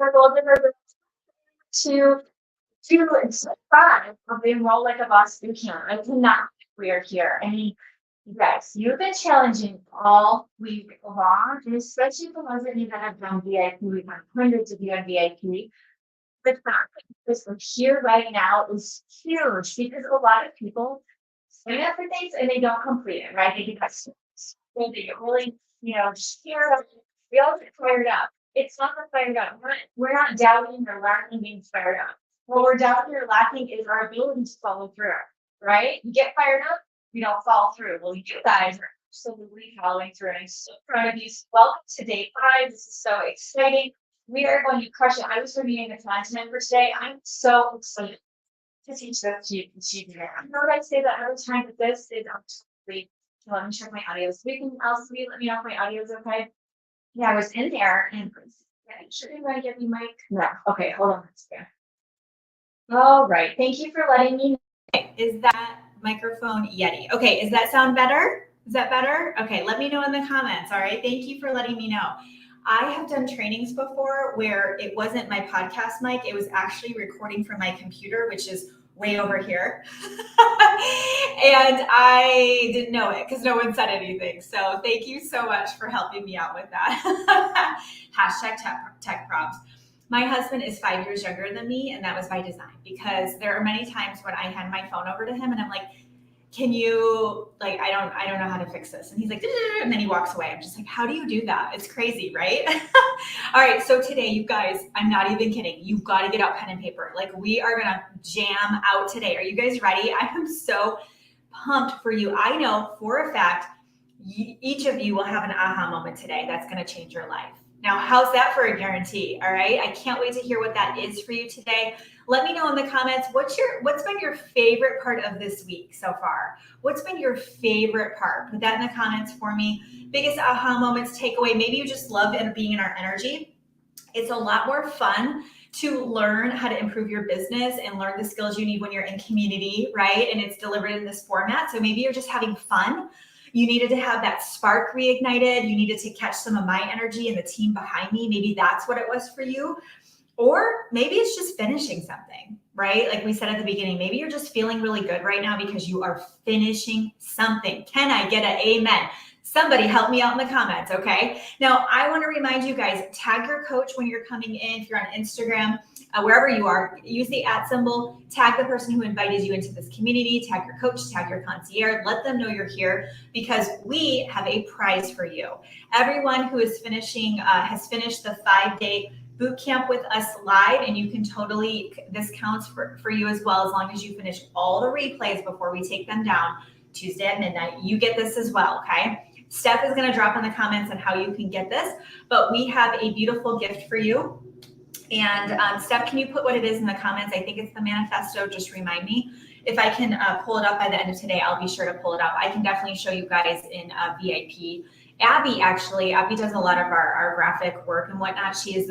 for those of us to do step 5 of the Enroll Like a Boss Bootcamp. I cannot we are here. I mean, you guys, you've been challenging all week long, and especially for those of you that have done VIP, we've had hundreds of you on VIP. The fact that this we're here right now is huge because a lot of people sign up for things and they don't complete it, right? They get that they get really, scared of it. We all get fired up. It's not the fired up. We're not doubting or lacking being fired up. What we're doubting or lacking is our ability to follow through, right? You get fired up, we don't follow through. Well, you guys are absolutely following through. And I'm so proud of you. So welcome to day 5. This is so exciting. We are going to crush it. I was reviewing the content for today. I'm so excited to teach this to you. I know that I say that every time, but this is absolutely. Let me check my audio. So you can also let me know if my audio is okay. Yeah, I was in there and should anybody get me mic? No. Okay, hold on. All right. Thank you for letting me know. Is that microphone Yeti? Okay, does that sound better? Is that better? Okay, let me know in the comments. All right, thank you for letting me know. I have done trainings before where it wasn't my podcast mic, it was actually recording from my computer, which is way over here. And I didn't know it because no one said anything. So thank you so much for helping me out with that. Hashtag tech prompts. My husband is 5 years younger than me, and that was by design because there are many times when I hand my phone over to him and I'm like, can you, like, I don't know how to fix this. And he's like, and then he walks away. I'm just like, how do you do that? It's crazy, right? All right. So today, you guys, I'm not even kidding. You've got to get out pen and paper. Like, we are going to jam out today. Are you guys ready? I am so pumped for you. I know for a fact, each of you will have an aha moment today that's going to change your life. Now, how's that for a guarantee? All right. I can't wait to hear what that is for you today. Let me know in the comments, what's been your favorite part of this week so far? What's been your favorite part? Put that in the comments for me. Biggest aha moments, takeaway. Maybe you just love being in our energy. It's a lot more fun to learn how to improve your business and learn the skills you need when you're in community, right? And it's delivered in this format. So maybe you're just having fun. You needed to have that spark reignited. You needed to catch some of my energy and the team behind me. Maybe that's what it was for you. Or maybe it's just finishing something, right? Like we said at the beginning, maybe you're just feeling really good right now because you are finishing something. Can I get an amen? Somebody help me out in the comments, okay? Now, I want to remind you guys, tag your coach when you're coming in. If you're on Instagram, wherever you are, use the @ symbol, tag the person who invited you into this community, tag your coach, tag your concierge, let them know you're here because we have a prize for you. Everyone who is has finished the 5-day boot camp with us live, and you can totally, this counts for you as well, as long as you finish all the replays before we take them down Tuesday at midnight. You get this as well, okay? Steph is going to drop in the comments on how you can get this, but we have a beautiful gift for you. And Steph, can you put what it is in the comments? I think it's the manifesto. Just remind me. If I can pull it up by the end of today, I'll be sure to pull it up. I can definitely show you guys in VIP. Abby does a lot of our graphic work and whatnot. She's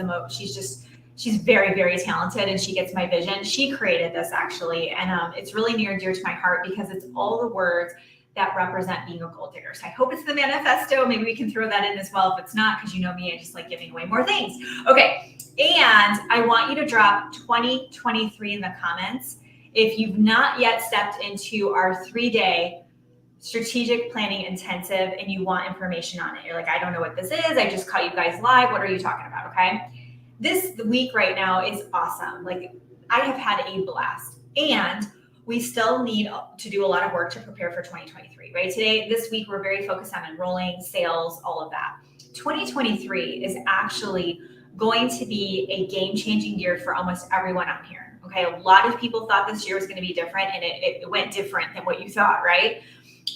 very, very talented and she gets my vision. She created this actually. And it's really near and dear to my heart because it's all the words that represent being a gold digger. So I hope it's the manifesto. Maybe we can throw that in as well. If it's not, because you know me, I just like giving away more things. Okay. And I want you to drop 2023 in the comments. If you've not yet stepped into our 3-day strategic planning intensive and you want information on it, you're like, I don't know what this is. I just caught you guys live. What are you talking about? Okay. This week right now is awesome. Like I have had a blast and we still need to do a lot of work to prepare for 2023, right? This week, we're very focused on enrolling, sales, all of that. 2023 is actually going to be a game-changing year for almost everyone on here, okay? A lot of people thought this year was going to be different, and it went different than what you thought, right?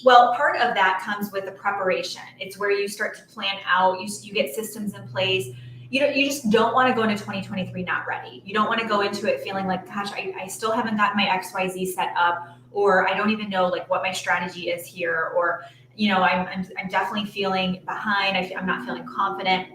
Well, part of that comes with the preparation. It's where you start to plan out, you get systems in place. You just don't want to go into 2023 not ready. You don't want to go into it feeling like, gosh, I still haven't gotten my XYZ set up, or I don't even know like what my strategy is here, or I'm definitely feeling behind. I'm not feeling confident.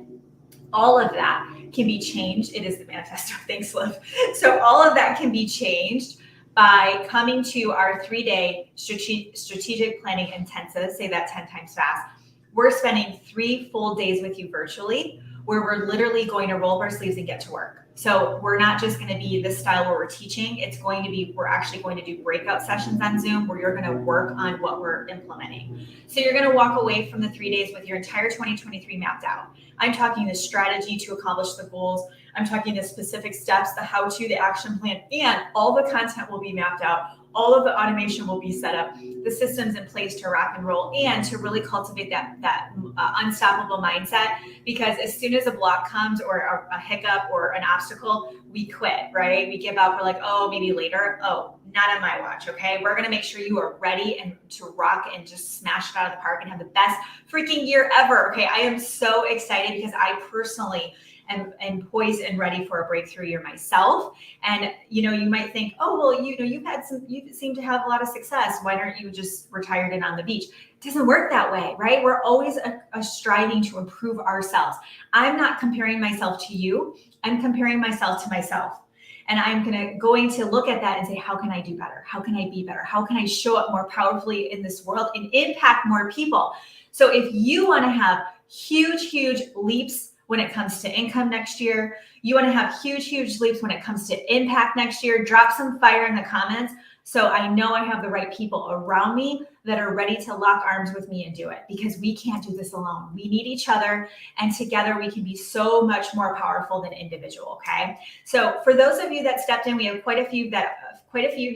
All of that can be changed. It is the manifesto. Thanks, Liv. So all of that can be changed by coming to our 3-day strategic planning intensive. Say that 10 times fast. We're spending 3 full days with you virtually, where we're literally going to roll up our sleeves and get to work. So we're not just going to be this style where we're teaching. It's going to be, we're actually going to do breakout sessions on Zoom where you're going to work on what we're implementing. So you're going to walk away from the 3 days with your entire 2023 mapped out. I'm talking the strategy to accomplish the goals. I'm talking the specific steps, the how-to, the action plan, and all the content will be mapped out. All of the automation will be set up, the systems in place to rock and roll, and to really cultivate that unstoppable mindset. Because as soon as a block comes or a hiccup or an obstacle, we quit, right? We give up. We're like, oh, maybe later. Oh, not on my watch. Okay, we're gonna make sure you are ready and to rock and just smash it out of the park and have the best freaking year ever. Okay, I am so excited because I personally am poised and ready for a breakthrough year myself. And you might think, oh well, you seem to have a lot of success. Why aren't you just retired and on the beach? It doesn't work that way, right? We're always striving to improve ourselves. I'm not comparing myself to you. I'm comparing myself to myself. And I'm going to look at that and say, how can I do better? How can I be better? How can I show up more powerfully in this world and impact more people? So if you want to have huge, huge leaps when it comes to income next year, you want to have huge, huge leaps when it comes to impact next year, drop some fire in the comments. So I know I have the right people around me that are ready to lock arms with me and do it, because we can't do this alone. We need each other, and together we can be so much more powerful than individual. Okay. So for those of you that stepped in, we have quite a few of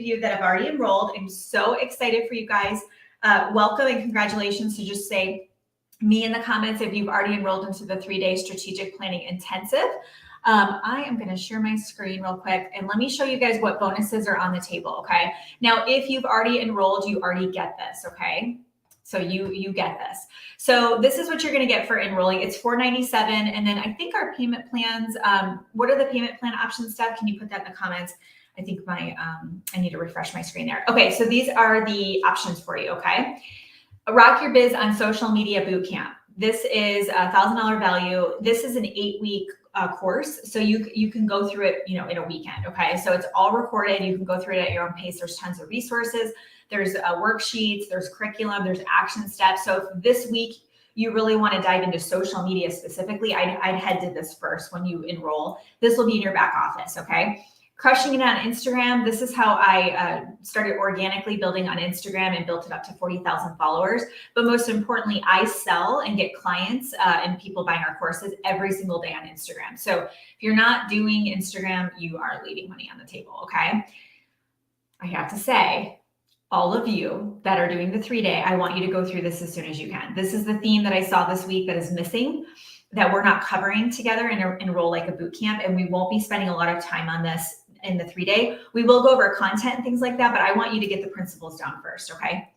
you that have already enrolled. I'm so excited for you guys. Welcome and congratulations to just say me in the comments if you've already enrolled into the 3-day strategic planning intensive. I am going to share my screen real quick and let me show you guys what bonuses are on the table. Okay. Now, if you've already enrolled, you already get this. Okay. So you get this. So this is what you're going to get for enrolling. It's $497. And then I think our payment plans, what are the payment plan options, Steph? Can you put that in the comments? I think I need to refresh my screen there. Okay. So these are the options for you. Okay. Rock Your Biz on Social Media Bootcamp. This is $1,000 value. This is an 8-week course. So you can go through it, in a weekend. Okay. So it's all recorded. You can go through it at your own pace. There's tons of resources. There's worksheets, there's curriculum, there's action steps. So if this week you really want to dive into social media specifically, I'd head to this first when you enroll. This will be in your back office. Okay. Crushing it on Instagram. This is how I started organically building on Instagram and built it up to 40,000 followers. But most importantly, I sell and get clients and people buying our courses every single day on Instagram. So if you're not doing Instagram, you are leaving money on the table. Okay. I have to say, all of you that are doing the 3-day, I want you to go through this as soon as you can. This is the theme that I saw this week that is missing, that we're not covering together in Enroll Like a Bootcamp. And we won't be spending a lot of time on this in the 3-day. We will go over content and things like that, but I want you to get the principles down first. Okay.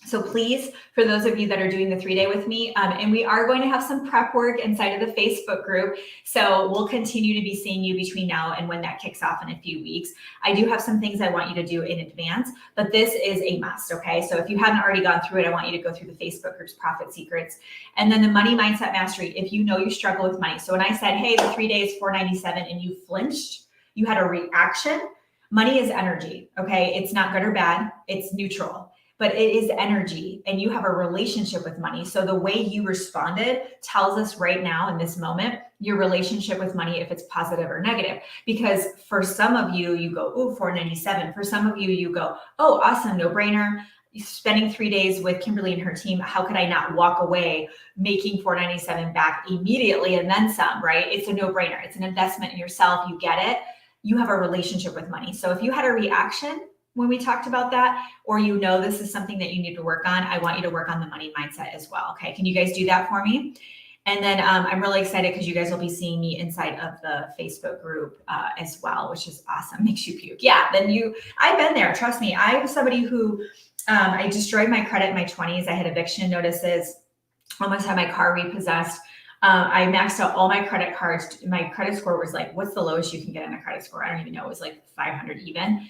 So please, for those of you that are doing the 3-day with me, and we are going to have some prep work inside of the Facebook group. So we'll continue to be seeing you between now and when that kicks off in a few weeks. I do have some things I want you to do in advance, but this is a must. Okay. So if you haven't already gone through it, I want you to go through the Facebook group's Profit Secrets, and then the Money Mindset Mastery. If you know you struggle with money. So when I said, hey, the 3 days, $497, and you flinched, you had a reaction. Money is energy. Okay. It's not good or bad. It's neutral, but it is energy, and you have a relationship with money. So the way you responded tells us right now in this moment, your relationship with money, if it's positive or negative. Because for some of you, you go, oh, $497. For some of you, you go, oh, awesome. No brainer. Spending 3 days with Kimberly and her team. How could I not walk away making $497 back immediately and then some, right? It's a no brainer. It's an investment in yourself. You get it. You have a relationship with money. So if you had a reaction when we talked about that, or this is something that you need to work on, I want you to work on the money mindset as well. Okay. Can you guys do that for me? And then I'm really excited because you guys will be seeing me inside of the Facebook group as well, which is awesome. Makes you puke. Yeah. I've been there. Trust me. I was somebody who I destroyed my credit in my 20s. I had eviction notices, almost had my car repossessed. I maxed out all my credit cards. My credit score was like, what's the lowest you can get on a credit score? I don't even know. It was like 500 even,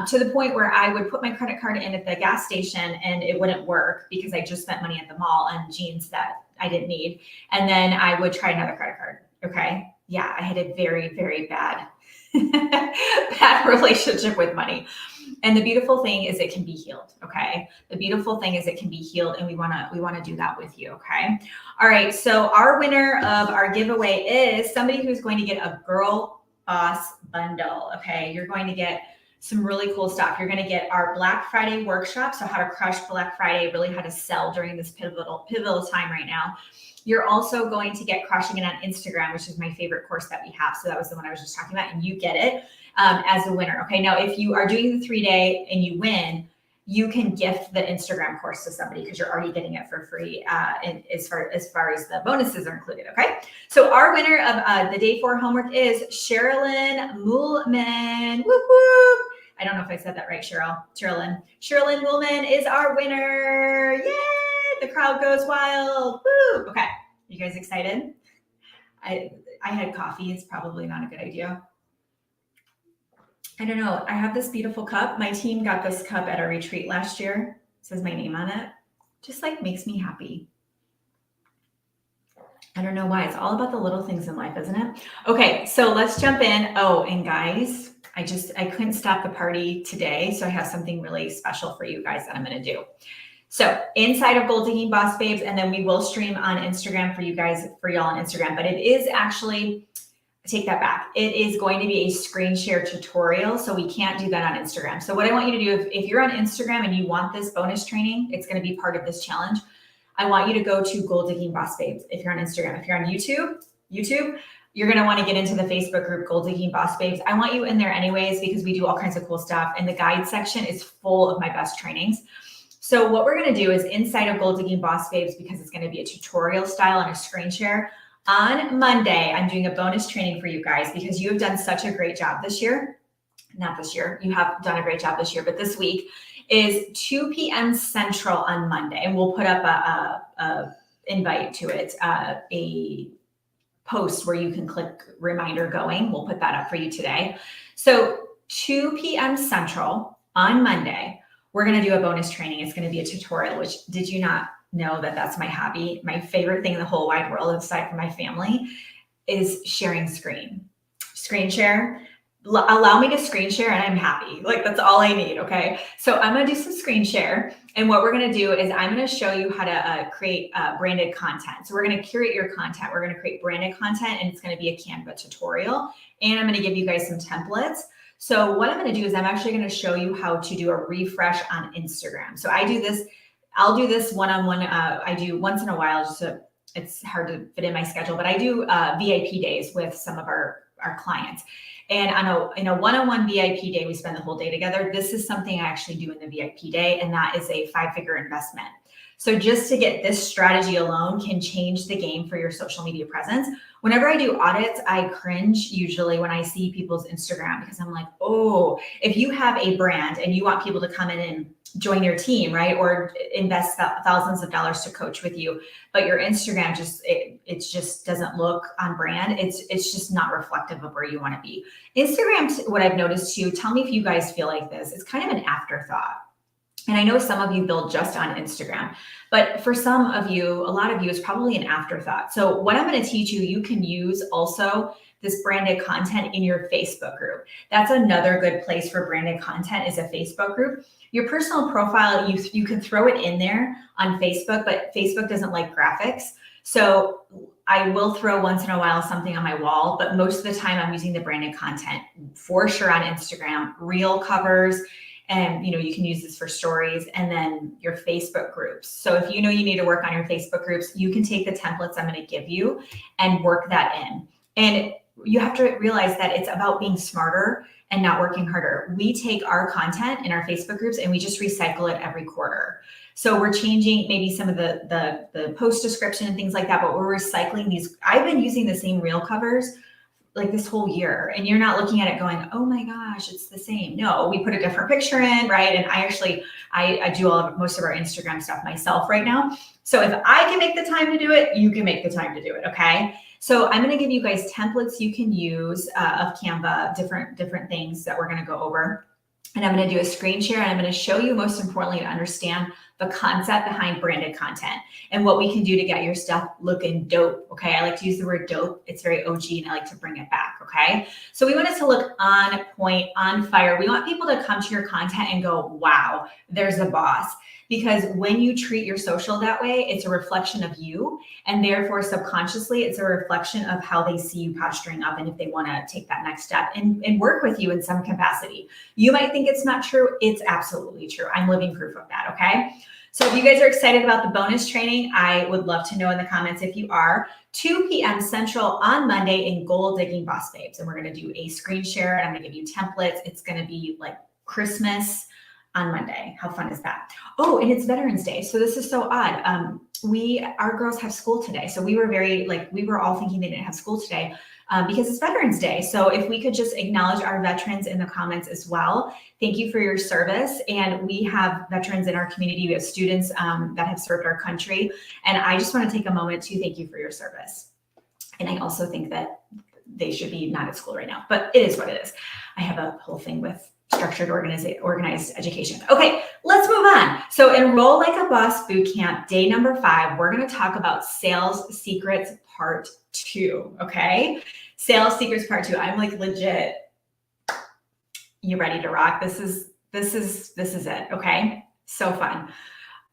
to the point where I would put my credit card in at the gas station and it wouldn't work because I just spent money at the mall on jeans that I didn't need. And then I would try another credit card. Okay. Yeah. I had a very, very bad, bad relationship with money. And the beautiful thing is it can be healed. Okay. The beautiful thing is it can be healed, and we want to do that with you. Okay. All right. So our winner of our giveaway is somebody who's going to get a Girl Boss bundle. Okay. You're going to get some really cool stuff. You're going to get our Black Friday workshop. So how to crush Black Friday, really how to sell during this pivotal time right now. You're also going to get Crushing It on Instagram, which is my favorite course that we have. So that was the one I was just talking about, and you get it as a winner. Okay. Now, if you are doing the 3-day and you win, you can gift the Instagram course to somebody because you're already getting it for free. And as far as the bonuses are included. Okay. So our winner of the day 4 homework is Sherilyn Moolman. Whoop, whoop. I don't know if I said that right, Sherilyn Moolman is our winner. Yay! The crowd goes wild. Woo! Okay. You guys excited? I had coffee. It's probably not a good idea. I don't know. I have this beautiful cup. My team got this cup at a retreat last year. It says my name on it. Just like makes me happy. I don't know why. It's all about the little things in life, isn't it? Okay, so let's jump in. Oh, and guys, I couldn't stop the party today. So I have something really special for you guys that I'm going to do. So inside of Gold Digging Boss Babes, and then we will stream on Instagram for y'all on Instagram, but it is actually, I take that back. It is going to be a screen share tutorial. So we can't do that on Instagram. So what I want you to do, if you're on Instagram and you want this bonus training, it's going to be part of this challenge. I want you to go to Gold Digging Boss Babes. If you're on Instagram, if you're on YouTube, you're going to want to get into the Facebook group, Gold Digging Boss Babes. I want you in there anyways, because we do all kinds of cool stuff. And the guide section is full of my best trainings. So what we're going to do is inside of Gold Digging Boss Babes, because it's going to be a tutorial style and a screen share, on Monday, I'm doing a bonus training for you guys because you have done such a great job this year. Not this year. You have done a great job this year, but this week is 2 p.m. Central on Monday. And we'll put up a invite to it, a post where you can click reminder going. We'll put that up for you today. So 2 p.m. Central on Monday, we're going to do a bonus training. It's going to be a tutorial, which did you not know that that's my hobby? My favorite thing in the whole wide world, aside from my family, is sharing screen share. Allow me to screen share and I'm happy. Like that's all I need. Okay. So I'm going to do some screen share. And what we're going to do is I'm going to show you how to create branded content. So we're going to curate your content. We're going to create branded content, and it's going to be a Canva tutorial. And I'm going to give you guys some templates. So what I'm going to do is I'm actually going to show you how to do a refresh on Instagram. So I'll do this one-on-one. I do once in a while, it's hard to fit in my schedule, but I do VIP days with some of our clients. And in a one-on-one VIP day, we spend the whole day together. This is something I actually do in the VIP day, and that is a 5-figure investment. So just to get this strategy alone can change the game for your social media presence. Whenever I do audits, I cringe usually when I see people's Instagram, because I'm like, oh, if you have a brand and you want people to come in and join your team, right? Or invest thousands of dollars to coach with you, but your Instagram it just doesn't look on brand. It's just not reflective of where you want to be. Instagram, what I've noticed too, tell me if you guys feel like this, it's kind of an afterthought. And I know some of you build just on Instagram, but for some of you, a lot of you, it's probably an afterthought. So what I'm going to teach you, you can use also this branded content in your Facebook group. That's another good place for branded content, is a Facebook group. Your personal profile, you can throw it in there on Facebook, but Facebook doesn't like graphics. So I will throw once in a while something on my wall, but most of the time I'm using the branded content for sure on Instagram, reel covers. And, you can use this for stories, and then your Facebook groups. So if you need to work on your Facebook groups, you can take the templates I'm going to give you and work that in. And you have to realize that it's about being smarter and not working harder. We take our content in our Facebook groups and we just recycle it every quarter. So we're changing maybe some of the post description and things like that, but we're recycling these. I've been using the same reel covers like this whole year, and you're not looking at it going, oh my gosh, it's the same. No, we put a different picture in, right? And I do most of our Instagram stuff myself right now. So if I can make the time to do it, you can make the time to do it. Okay. So I'm going to give you guys templates you can use of Canva, different things that we're going to go over. And I'm going to do a screen share, and I'm going to show you, most importantly, to understand the concept behind branded content and what we can do to get your stuff looking dope. Okay. I like to use the word dope. It's very OG and I like to bring it back. Okay. So we want it to look on point, on fire. We want people to come to your content and go, wow, there's a boss. Because when you treat your social that way, it's a reflection of you. And therefore, subconsciously, it's a reflection of how they see you posturing up and if they want to take that next step and work with you in some capacity. You might think it's not true. It's absolutely true. I'm living proof of that. Okay. So if you guys are excited about the bonus training, I would love to know in the comments if you are. 2 p.m. Central on Monday in Goal Digging Boss Babes. And we're going to do a screen share and I'm going to give you templates. It's going to be like Christmas on Monday. How fun is that? Oh, and it's Veterans Day. So this is so odd. Our girls have school today. So we were all thinking they didn't have school today because it's Veterans Day. So if we could just acknowledge our veterans in the comments as well. Thank you for your service. And we have veterans in our community. We have students that have served our country. And I just want to take a moment to thank you for your service. And I also think that they should be not at school right now, but it is what it is. I have a whole thing with structured organized education. Okay, let's move on. So Enroll Like a Boss Bootcamp, day number 5, we're going to talk about sales secrets part 2. Okay, sales secrets part 2. I'm like legit. You ready to rock? This is it. Okay, so fun.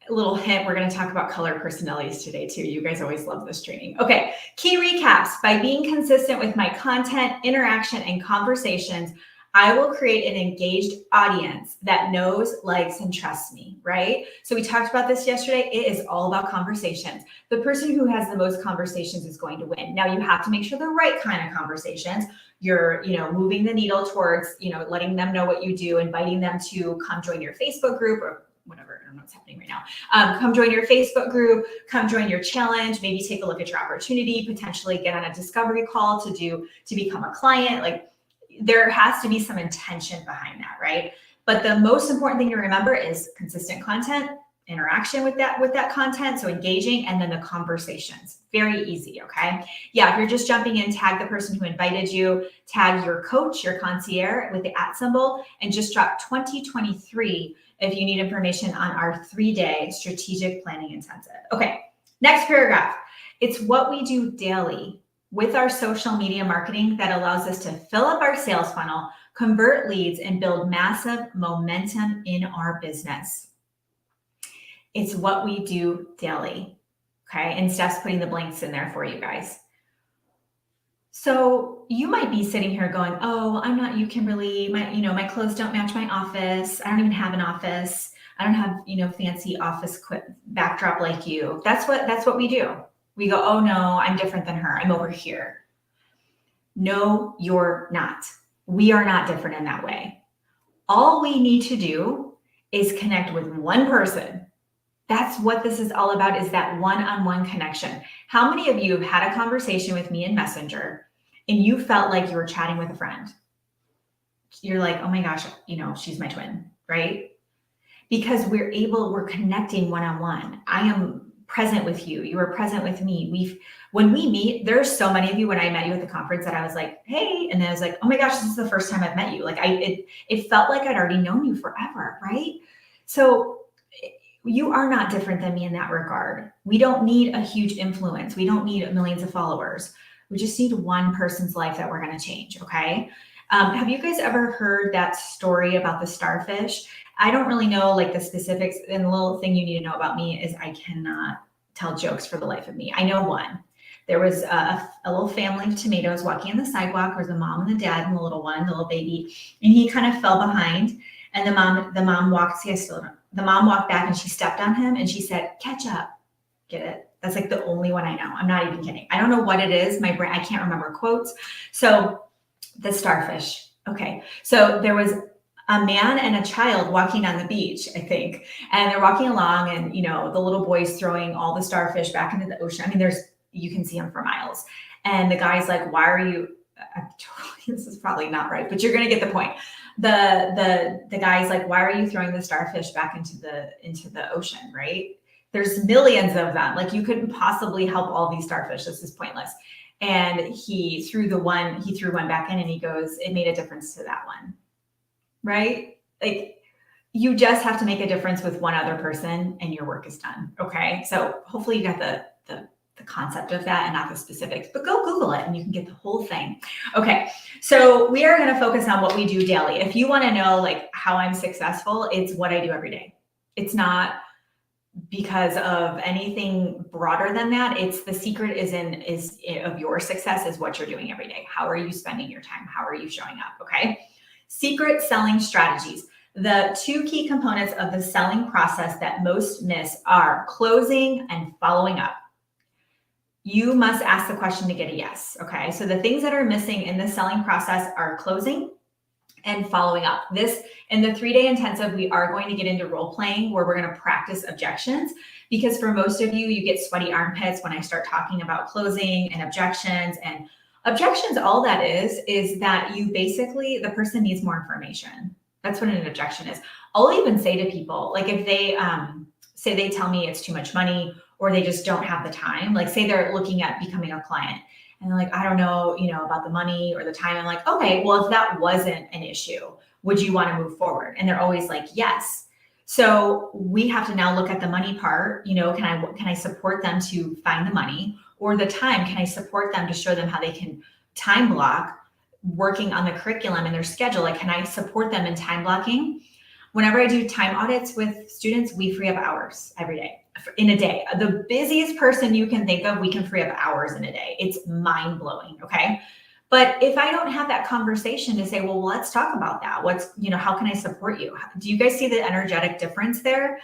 A little hint, we're going to talk about color personalities today too. You guys always love this training. Okay, key recaps. By being consistent with my content, interaction, and conversations, I will create an engaged audience that knows, likes, and trusts me, right? So we talked about this yesterday. It is all about conversations. The person who has the most conversations is going to win. Now you have to make sure the right kind of conversations. You're, moving the needle towards, letting them know what you do, inviting them to come join your Facebook group or whatever. I don't know what's happening right now. Come join your Facebook group, come join your challenge, maybe take a look at your opportunity, potentially get on a discovery call to become a client. Like, there has to be some intention behind that, right? But the most important thing to remember is consistent content, interaction with that content, so engaging, and then the conversations. Very easy, okay? Yeah, if you're just jumping in, tag the person who invited you, tag your coach, your concierge with the @ symbol, and just drop 2023 if you need information on our 3-day strategic planning intensive. Okay, next paragraph. It's what we do daily with our social media marketing that allows us to fill up our sales funnel, convert leads, and build massive momentum in our business. It's what we do daily, okay? And Steph's putting the blanks in there for you guys. So you might be sitting here going, oh, I'm not you, Kimberly. My clothes don't match my office. I don't even have an office. I don't have, fancy office backdrop like you. That's what we do. We go, oh no, I'm different than her. I'm over here. No, you're not. We are not different in that way. All we need to do is connect with one person. That's what this is all about, is that one-on-one connection. How many of you have had a conversation with me in Messenger and you felt like you were chatting with a friend? You're like, oh my gosh, she's my twin, right? Because we're connecting one-on-one. I am present with you. You are present with me. When we meet, there's so many of you, when I met you at the conference, that I was like, hey, and then I was like, oh my gosh, this is the first time I've met you. Like it felt like I'd already known you forever, right? So you are not different than me in that regard. We don't need a huge influence. We don't need millions of followers. We just need one person's life that we're going to change. Okay. Have you guys ever heard that story about the starfish? I don't really know like the specifics, and the little thing you need to know about me is I cannot tell jokes for the life of me. I know one. There was a little family of tomatoes walking on the sidewalk. There was the mom and the dad and the little one, the little baby, and he kind of fell behind. And the mom walked. See, I still don't. The mom walked back and she stepped on him and she said, "Catch up." Get it? That's like the only one I know. I'm not even kidding. I don't know what it is. My brain, I can't remember quotes. So the starfish. Okay. So there was a man and a child walking on the beach, I think, and they're walking along, and the little boy's throwing all the starfish back into the ocean. I mean, you can see them for miles, and the guy's like, "Why are you?" This is probably not right, but you're gonna get the point. The guy's like, "Why are you throwing the starfish back into the ocean?" Right? There's millions of them. Like, you couldn't possibly help all these starfish. This is pointless. And he threw one back in, and he goes, "It made a difference to that one." Right? Like, You just have to make a difference with one other person and your work is done. Okay. So hopefully you got the concept of that and not the specifics, but go Google it and you can get the whole thing. Okay. So we are going to focus on what we do daily. If you want to know like how I'm successful, it's what I do every day. It's not because of anything broader than that. It's the secret is of your success is what you're doing every day. How are you spending your time? How are you showing up? Okay. Secret selling strategies. The two key components of the selling process that most miss are closing and following up. You must ask the question to get a yes. Okay. So the things that are missing in the selling process are closing and following up. This in the 3-day intensive, we are going to get into role playing where we're going to practice objections, because for most of you, you get sweaty armpits when I start talking about closing and objections. And objections, all that is that you basically, the person needs more information. That's what an objection is. I'll even say to people, like if they say they tell me it's too much money or they just don't have the time, like say they're looking at becoming a client and they're like, I don't know, about the money or the time. I'm like, okay, well, if that wasn't an issue, would you want to move forward? And they're always like, yes. So we have to now look at the money part. Can I support them to find the money, or the time? Can I support them to show them how they can time block working on the curriculum and their schedule? Like, can I support them in time blocking? Whenever I do time audits with students, we free up hours every day. In a day, the busiest person you can think of, we can free up hours in a day. It's mind blowing. Okay. But if I don't have that conversation to say, well, let's talk about that. How can I support you? Do you guys see the energetic difference there?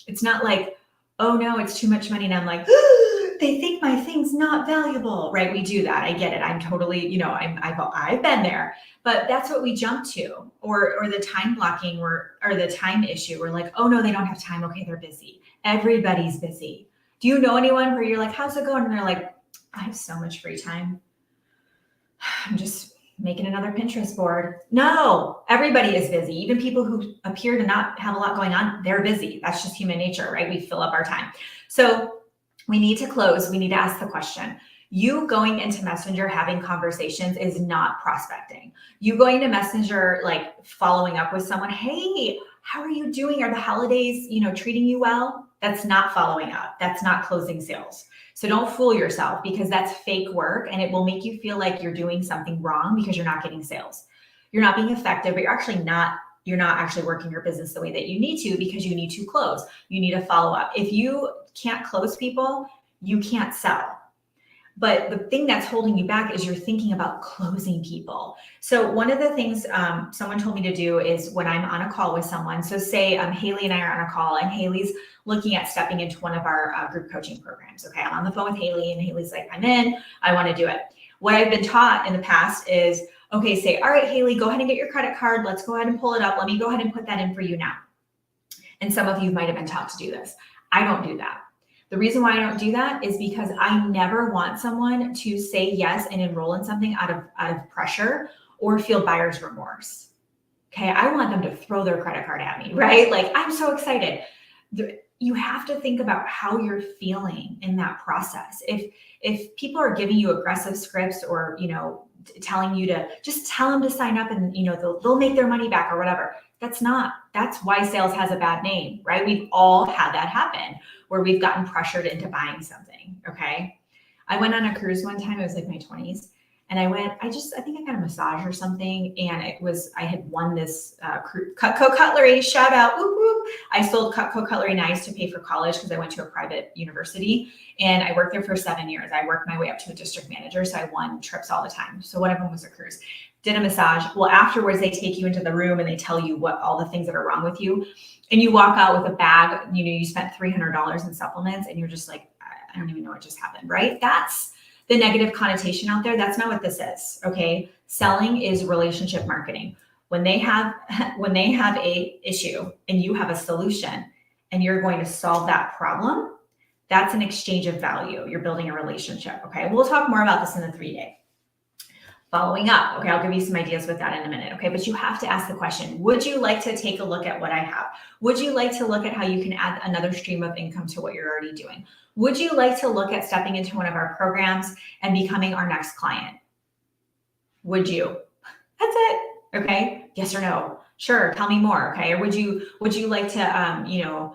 It's not like, oh no, it's too much money. And I'm like, they think my thing's not valuable, right? We do that. I get it. I'm totally, I've been there, but that's what we jump to, or the time blocking or the time issue. We're like, oh no, they don't have time. Okay. They're busy. Everybody's busy. Do you know anyone where you're like, how's it going? And they're like, I have so much free time. I'm just making another Pinterest board. No, everybody is busy. Even people who appear to not have a lot going on, they're busy. That's just human nature, right? We fill up our time. So we need to close. We need to ask the question. You going into Messenger having conversations is not prospecting. You going to Messenger, like following up with someone, hey, how are you doing? Are the holidays, treating you well? That's not following up. That's not closing sales. So don't fool yourself, because that's fake work and it will make you feel like you're doing something wrong because you're not getting sales. You're not being effective, but you're not actually working your business the way that you need to, because you need to close. You need to follow up. If you can't close people, you can't sell. But the thing that's holding you back is you're thinking about closing people. So one of the things someone told me to do is when I'm on a call with someone, so say Haley and I are on a call and Haley's looking at stepping into one of our group coaching programs. Okay, I'm on the phone with Haley and Haley's like, I'm in, I want to do it. What I've been taught in the past is, okay, say, all right, Haley, go ahead and get your credit card. Let's go ahead and pull it up. Let me go ahead and put that in for you now. And some of you might have been taught to do this. I don't do that. The reason why I don't do that is because I never want someone to say yes and enroll in something out of pressure or feel buyer's remorse. Okay, I want them to throw their credit card at me, right? Like, I'm so excited. You have to think about how you're feeling in that process. If people are giving you aggressive scripts or, telling you to just tell them to sign up and, they'll make their money back or whatever. That's why sales has a bad name, right? We've all had that happen where we've gotten pressured into buying something. Okay. I went on a cruise one time. It was like my 20s. And I think I got a massage or something. And I had won this Cutco cutlery, shout out. Whoop, whoop. I sold Cutco cutlery knives to pay for college because I went to a private university and I worked there for 7 years. I worked my way up to a district manager. So I won trips all the time. So one of them was a cruise. Did a massage. Well, afterwards they take you into the room and they tell you what all the things that are wrong with you. And you walk out with a bag, you spent $300 in supplements and you're just like, I don't even know what just happened, right? That's the negative connotation out there. That's not what this is. Okay. Selling is relationship marketing. When they have a issue and you have a solution and you're going to solve that problem, that's an exchange of value. You're building a relationship. Okay. We'll talk more about this in the 3-day. Following up. Okay. I'll give you some ideas with that in a minute. Okay. But you have to ask the question, would you like to take a look at what I have? Would you like to look at how you can add another stream of income to what you're already doing? Would you like to look at stepping into one of our programs and becoming our next client? Would you? That's it. Okay. Yes or no. Sure. Tell me more. Okay. Or would you like to,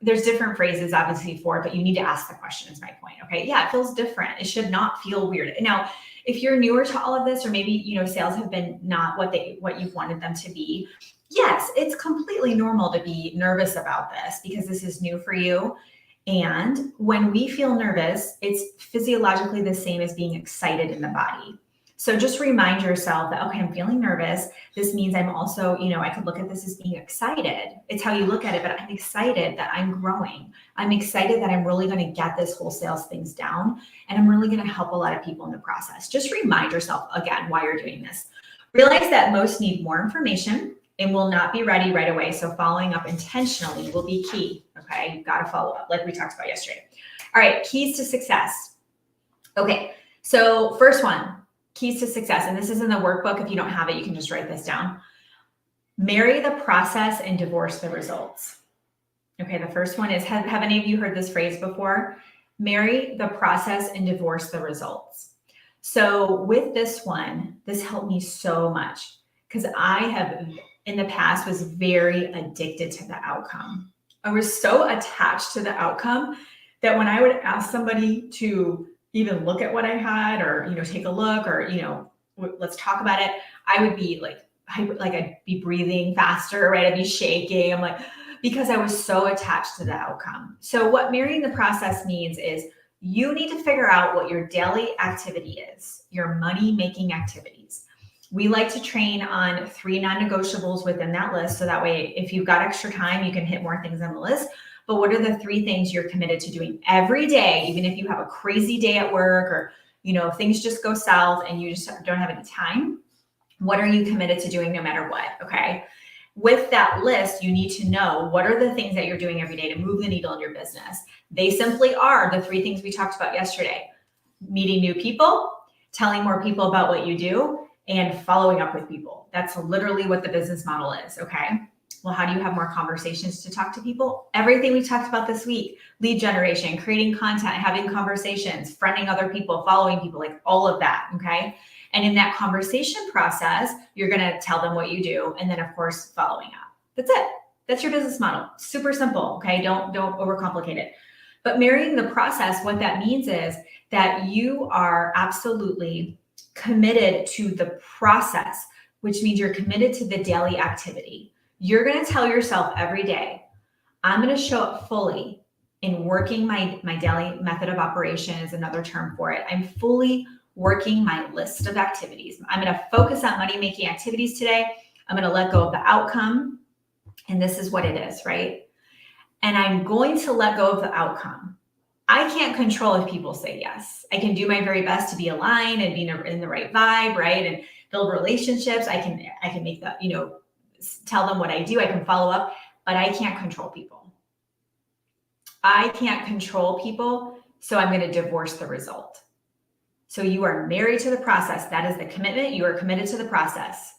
there's different phrases obviously for it, but you need to ask the question is my point. Okay. Yeah. It feels different. It should not feel weird. Now, if you're newer to all of this, or maybe, sales have been not what you've wanted them to be. Yes, it's completely normal to be nervous about this because this is new for you. And when we feel nervous, it's physiologically the same as being excited in the body. So just remind yourself that, okay, I'm feeling nervous. This means I'm also, I could look at this as being excited. It's how you look at it, but I'm excited that I'm growing. I'm excited that I'm really going to get this whole sales things down, and I'm really going to help a lot of people in the process. Just remind yourself again why you're doing this. Realize that most need more information and will not be ready right away. So following up intentionally will be key. Okay, you've got to follow up like we talked about yesterday. All right, keys to success. Okay, so first one, keys to success. And this is in the workbook. If you don't have it, you can just write this down. Marry the process and divorce the results. Okay, the first one is, have any of you heard this phrase before? Marry the process and divorce the results. So with this one, this helped me so much because I have in the past was very addicted to the outcome. I was so attached to the outcome that when I would ask somebody to even look at what I had, or, take a look, or, let's talk about it, I would be I'd be breathing faster, right? I'd be shaking. I'm like, because I was so attached to the outcome. So what marrying the process means is you need to figure out what your daily activity is, your money-making activities. We like to train on 3 non-negotiables within that list. So that way, if you've got extra time, you can hit more things on the list. But what are the 3 things you're committed to doing every day, even if you have a crazy day at work, or, if things just go south and you just don't have any time? What are you committed to doing no matter what? Okay. With that list, you need to know what are the things that you're doing every day to move the needle in your business. They simply are the 3 things we talked about yesterday: meeting new people, telling more people about what you do, and following up with people. That's literally what the business model is. Okay. Well, how do you have more conversations to talk to people? Everything we talked about this week: lead generation, creating content, having conversations, friending other people, following people, like all of that. Okay. And in that conversation process, you're going to tell them what you do. And then of course, following up. That's it. That's your business model. Super simple. Okay. Don't overcomplicate it. But marrying the process, what that means is that you are absolutely committed to the process, which means you're committed to the daily activity. You're going to tell yourself every day, I'm going to show up fully in working my daily method of operation is another term for it. I'm fully working my list of activities. I'm going to focus on money-making activities today. I'm going to let go of the outcome. And this is what it is, right? And I'm going to let go of the outcome. I can't control if people say yes. I can do my very best to be aligned and be in the right vibe, right? And build relationships. I can make the, tell them what I do. I can follow up, but I can't control people. I can't control people, so I'm going to divorce the result. So you are married to the process. That is the commitment. You are committed to the process.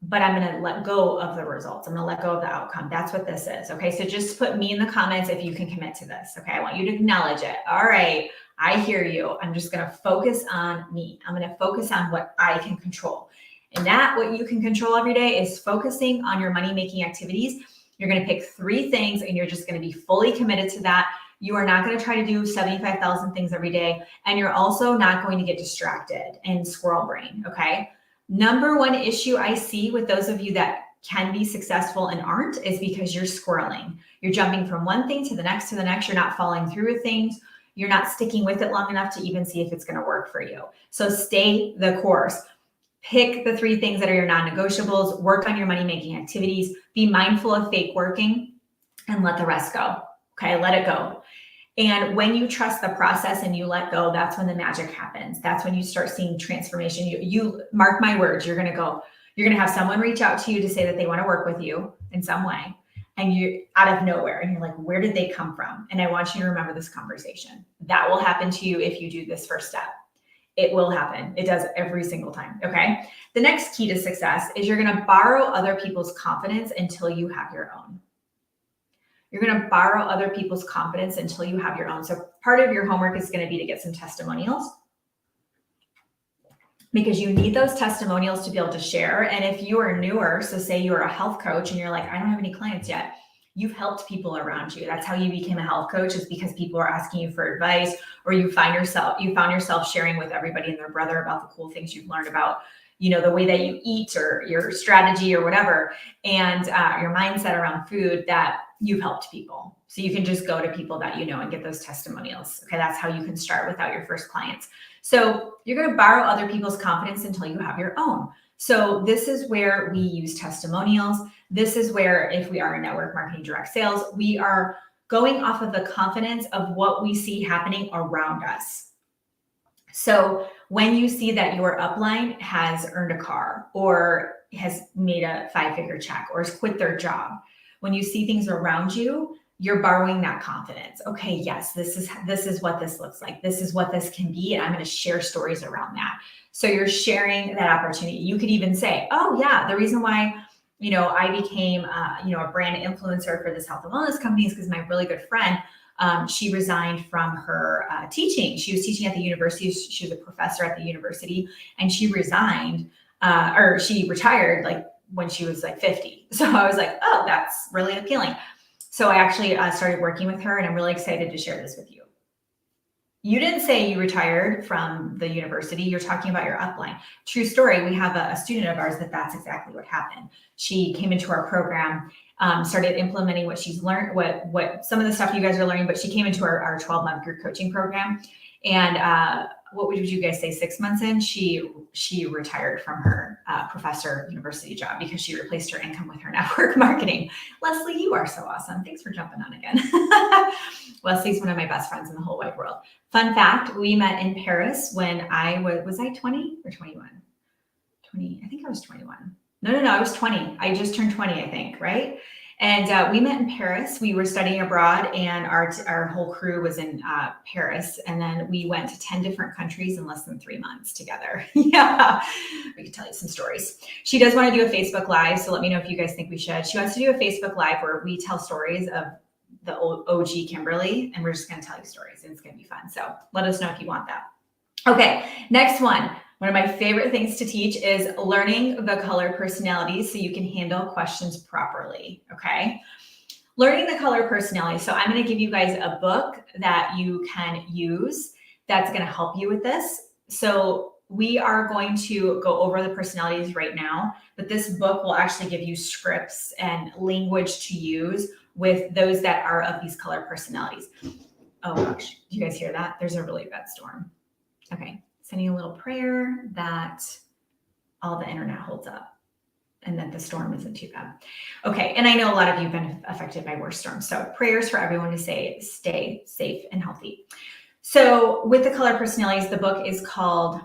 But I'm going to let go of the results. I'm going to let go of the outcome. That's what this is. Okay. So just put me in the comments if you can commit to this. Okay. I want you to acknowledge it. All right. I hear you. I'm just going to focus on me. I'm going to focus on what I can control. And what you can control every day is focusing on your money-making activities. You're going to pick 3 things and you're just going to be fully committed to that. You are not going to try to do 75,000 things every day. And you're also not going to get distracted and squirrel brain. Okay. Number 1 issue I see with those of you that can be successful and aren't is because you're squirreling. You're jumping from one thing to the next. You're not following through with things. You're not sticking with it long enough to even see if it's going to work for you. So stay the course. Pick the 3 things that are your non-negotiables. Work on your money-making activities. Be mindful of fake working and let the rest go. Okay, let it go. And when you trust the process and you let go, that's when the magic happens. That's when you start seeing transformation. You mark my words, you're going to have someone reach out to you to say that they want to work with you in some way. And you're out of nowhere and you're like, where did they come from? And I want you to remember this conversation. That will happen to you if you do this first step. It will happen. It does every single time. Okay. The next key to success is you're going to borrow other people's confidence until you have your own. You're going to borrow other people's confidence until you have your own. So part of your homework is going to be to get some testimonials. because you need those testimonials to be able to share. And if you are newer, so say you're a health coach and you're like, I don't have any clients yet, you've helped people around you. That's how you became a health coach, is because people are asking you for advice, or you found yourself sharing with everybody and their brother about the cool things you've learned about, the way that you eat or your strategy or whatever, and your mindset around food, that you've helped people. So you can just go to people that you know and get those testimonials. Okay, that's how you can start without your first clients. So you're going to borrow other people's confidence until you have your own. So this is where we use testimonials. This is where, if we are in network marketing direct sales, we are going off of the confidence of what we see happening around us. So when you see that your upline has earned a car, or has made a 5-figure check, or has quit their job, when you see things around you, you're borrowing that confidence. Okay, yes, this is what this looks like. This is what this can be. And I'm going to share stories around that. So you're sharing that opportunity. You could even say, oh yeah, the reason why, I became, a brand influencer for this health and wellness company is because my really good friend, she resigned from her teaching. She was teaching at the university. She was a professor at the university, and she resigned, or she retired like when she was like 50. So I was like, oh, that's really appealing. So I actually started working with her, and I'm really excited to share this with you. You didn't say you retired from the university. You're talking about your upline. True story. We have a student of ours that's exactly what happened. She came into our program, started implementing what she's learned, what some of the stuff you guys are learning, but she came into our 12-month group coaching program. And what would you guys say, 6 months in, she retired from her professor university job because she replaced her income with her network marketing. Leslie, you are so awesome. Thanks for jumping on again. Leslie's one of my best friends in the whole wide world. Fun fact, we met in Paris when I was I 20 or 21? 20, I think I was 21. No, I was 20. I just turned 20, I think, right? And we met in Paris. We were studying abroad, and our whole crew was in Paris. And then we went to 10 different countries in less than 3 months together. Yeah, we could tell you some stories. She does want to do a Facebook Live, so let me know if you guys think we should. She wants to do a Facebook Live where we tell stories of the old OG Kimberly, and we're just going to tell you stories, and it's going to be fun. So let us know if you want that. Okay, next one. One of my favorite things to teach is learning the color personalities so you can handle questions properly, okay? Learning the color personalities. So I'm going to give you guys a book that you can use that's going to help you with this. So we are going to go over the personalities right now, but this book will actually give you scripts and language to use with those that are of these color personalities. Oh gosh, do you guys hear that? There's a really bad storm. Okay. Sending a little prayer that all the internet holds up and that the storm isn't too bad. Okay, and I know a lot of you have been affected by worse storms. So prayers for everyone to stay safe and healthy. So with the color personalities, the book is called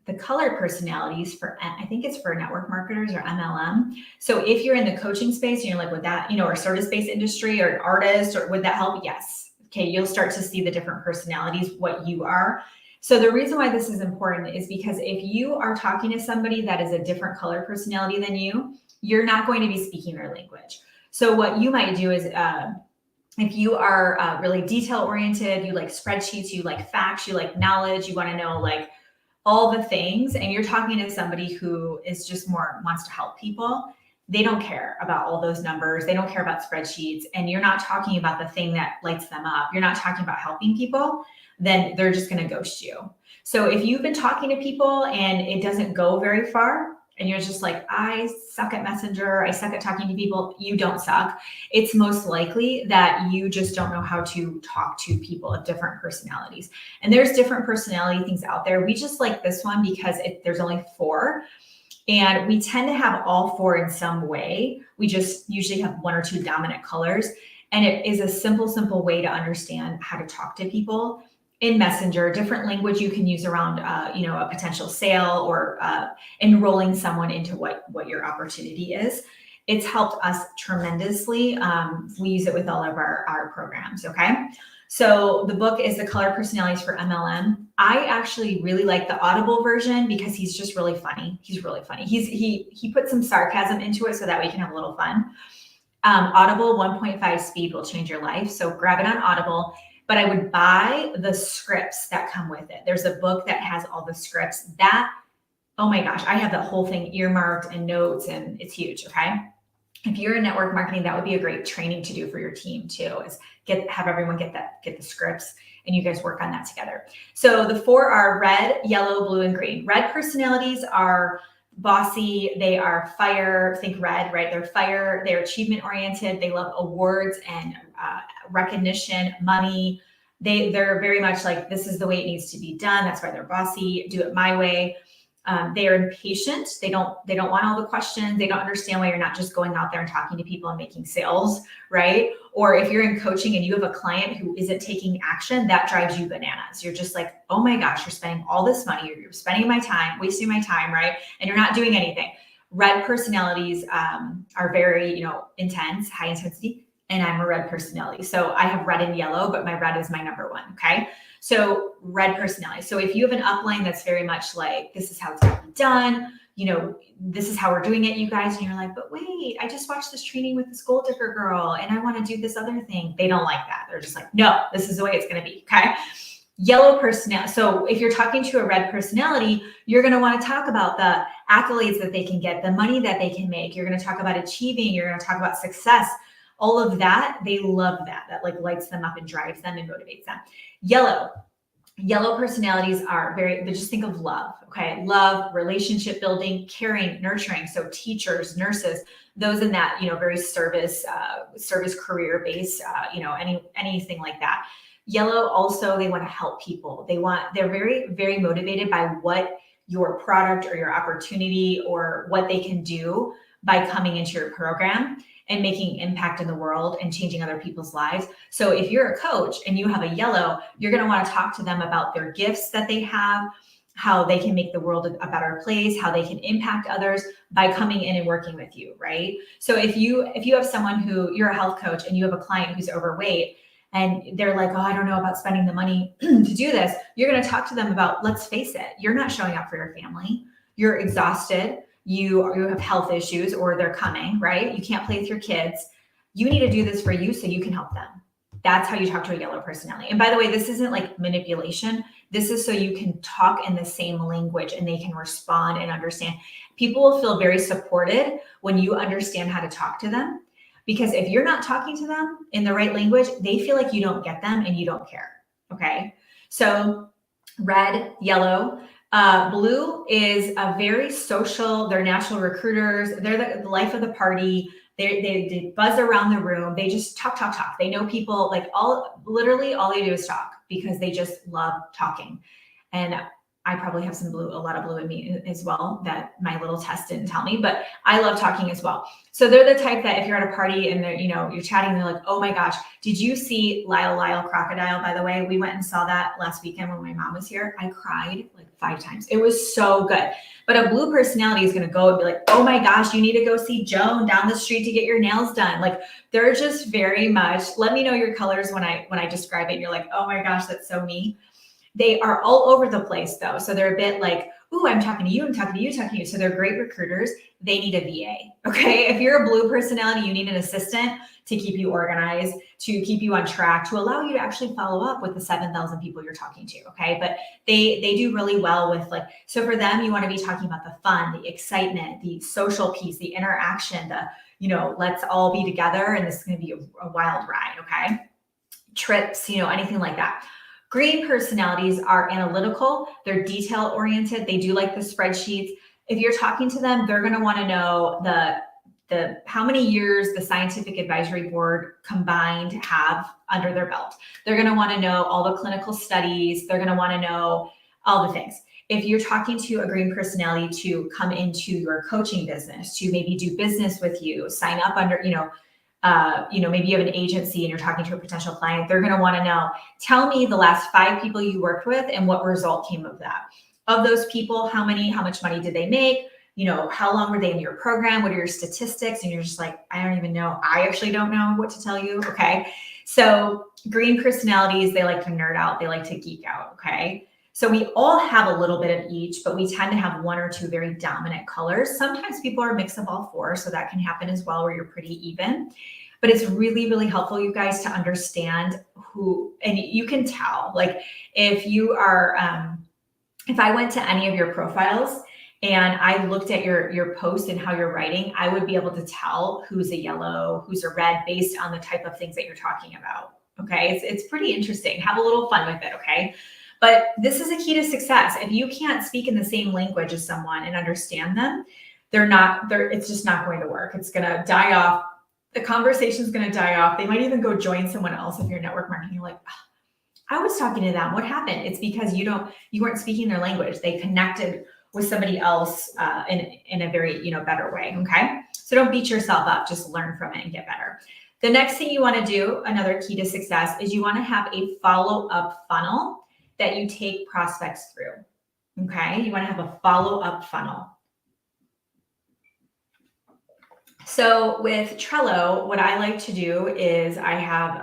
The Color Personalities for, I think it's for network marketers or MLM. So if you're in the coaching space and you're like, would that, or service-based industry or an artist, or would that help? Yes. Okay, you'll start to see the different personalities, what you are. So the reason why this is important is because if you are talking to somebody that is a different color personality than you, you're not going to be speaking their language. So what you might do is, if you are really detail oriented, you like spreadsheets, you like facts, you like knowledge, you want to know like all the things, and you're talking to somebody who is just wants to help people, they don't care about all those numbers. They don't care about spreadsheets. And you're not talking about the thing that lights them up. You're not talking about helping people. Then they're just going to ghost you. So if you've been talking to people and it doesn't go very far, and you're just like, I suck at Messenger, I suck at talking to people, you don't suck. It's most likely that you just don't know how to talk to people of different personalities. And there's different personality things out there. We just like this one because there's only 4. And we tend to have all 4 in some way. We just usually have 1 or 2 dominant colors. And it is a simple way to understand how to talk to people in Messenger, different language you can use around, a potential sale or enrolling someone into what your opportunity is. It's helped us tremendously. We use it with all of our programs, okay? So the book is The Color Personalities for MLM. I actually really like the Audible version because he's just really funny. He's really funny. He put some sarcasm into it so that we can have a little fun. Audible 1.5 speed will change your life. So grab it on Audible. But I would buy the scripts that come with it. There's a book that has all the scripts. That oh my gosh, I have the whole thing earmarked and notes, and it's huge. Okay. If you're in network marketing, that would be a great training to do for your team too, is have everyone get the scripts and you guys work on that together. So the 4 are red, yellow, blue, and green. Red personalities are bossy. They are fire. Think red, right? They're fire. They're achievement oriented. They love awards and recognition, money. They're very much like, this is the way it needs to be done. That's why they're bossy. Do it my way. They are impatient. They don't want all the questions. They don't understand why you're not just going out there and talking to people and making sales, right? Or if you're in coaching and you have a client who isn't taking action, that drives you bananas. You're just like, oh my gosh, you're spending all this money. You're spending my time, wasting my time, right? And you're not doing anything. Red personalities are very, intense, high intensity. And I'm a red personality. So I have red and yellow, but my red is my number one. Okay. So red personality. So if you have an upline that's very much like, this is how it's going to be done, this is how we're doing it, you guys. And you're like, but wait, I just watched this training with this gold digger girl and I want to do this other thing. They don't like that. They're just like, no, this is the way it's going to be. Okay. Yellow personality. So if you're talking to a red personality, you're going to want to talk about the accolades that they can get, the money that they can make. You're going to talk about achieving. You're going to talk about success. All of that, they love that. That like lights them up and drives them and motivates them. Yellow personalities are they just think of love. Okay. Love, relationship building, caring, nurturing. So teachers, nurses, those in that, very service career base, anything like that. Yellow also, they want to help people. They're very, very motivated by what your product or your opportunity or what they can do by coming into your program and making impact in the world and changing other people's lives. So if you're a coach and you have a yellow, you're going to want to talk to them about their gifts that they have, how they can make the world a better place, how they can impact others by coming in and working with you, right? So if you have someone you're a health coach and you have a client who's overweight and they're like, oh, I don't know about spending the money to do this, you're going to talk to them about, let's face it, you're not showing up for your family. You're exhausted. You have health issues or they're coming, right? You can't play with your kids. You need to do this for you so you can help them. That's how you talk to a yellow personality. And by the way, this isn't like manipulation. This is so you can talk in the same language and they can respond and understand. People will feel very supported when you understand how to talk to them, because if you're not talking to them in the right language, they feel like you don't get them and you don't care. Okay. So red, yellow. Blue is a very social. They're natural recruiters. They're the life of the party. They buzz around the room. They just talk. They know people, like literally all they do is talk because they just love talking. And I probably have a lot of blue in me as well that my little test didn't tell me, but I love talking as well. So they're the type that if you're at a party and you're chatting, they're like, oh my gosh, did you see Lyle Crocodile? By the way, we went and saw that last weekend when my mom was here. I cried like 5 times. It was so good. But a blue personality is going to go and be like, oh my gosh, you need to go see Joan down the street to get your nails done. Like they're just very much, let me know your colors when I describe it. And you're like, oh my gosh, that's so me. They are all over the place though. So they're a bit like, ooh, I'm talking to you, I'm talking to you, talking to you. So they're great recruiters. They need a VA. Okay. If you're a blue personality, you need an assistant to keep you organized, to keep you on track, to allow you to actually follow up with the 7,000 people you're talking to. Okay. But they do really well with so for them, you want to be talking about the fun, the excitement, the social piece, the interaction, let's all be together. And this is going to be a wild ride. Okay. Trips, anything like that. Green personalities are analytical. They're detail oriented. They do like the spreadsheets. If you're talking to them, they're going to want to know the how many years the scientific advisory board combined have under their belt. They're going to want to know all the clinical studies. They're going to want to know all the things. If you're talking to a green personality to come into your coaching business, to maybe do business with you, sign up under, maybe you have an agency and you're talking to a potential client, they're going to want to know, tell me the last 5 people you worked with and what result came of that. Of those people, how much money did they make? How long were they in your program? What are your statistics? And you're just like, I don't even know. I actually don't know what to tell you. Okay. So green personalities, they like to nerd out. They like to geek out. Okay. So we all have a little bit of each, but we tend to have 1 or 2 very dominant colors. Sometimes people are a mix of all 4, so that can happen as well, where you're pretty even. But it's really, really helpful, you guys, to understand and you can tell, like if you are, if I went to any of your profiles and I looked at your post and how you're writing, I would be able to tell who's a yellow, who's a red based on the type of things that you're talking about. Okay. It's pretty interesting. Have a little fun with it. Okay. But this is a key to success. If you can't speak in the same language as someone and understand them, it's just not going to work. It's going to die off. The conversation is going to die off. They might even go join someone else if you're network marketing. You're like, I was talking to them. What happened? It's because you weren't speaking their language. They connected with somebody else in a very, better way. Okay. So don't beat yourself up, just learn from it and get better. The next thing you want to do, another key to success, is you want to have a follow-up funnel that you take prospects through. Okay. You want to have a follow-up funnel. So with Trello, what I like to do is I have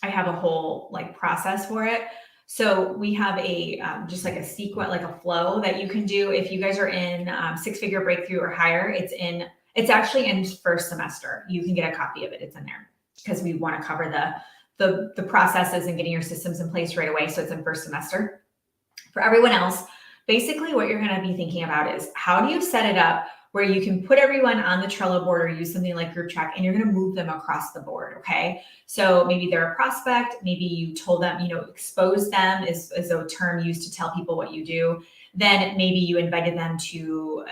a whole process for it. So we have a just like a sequence, like a flow that you can do. If you guys are in six-figure breakthrough or higher, it's actually in first semester. You can get a copy of it. It's in there because we want to cover the processes and getting your systems in place right away. So it's in first semester. For everyone else, basically what you're going to be thinking about is how do you set it up where you can put everyone on the Trello board or use something like Group Track, and you're going to move them across the board. Okay. So maybe they're a prospect. Maybe you told them, expose them is a term used to tell people what you do. Then maybe you invited them to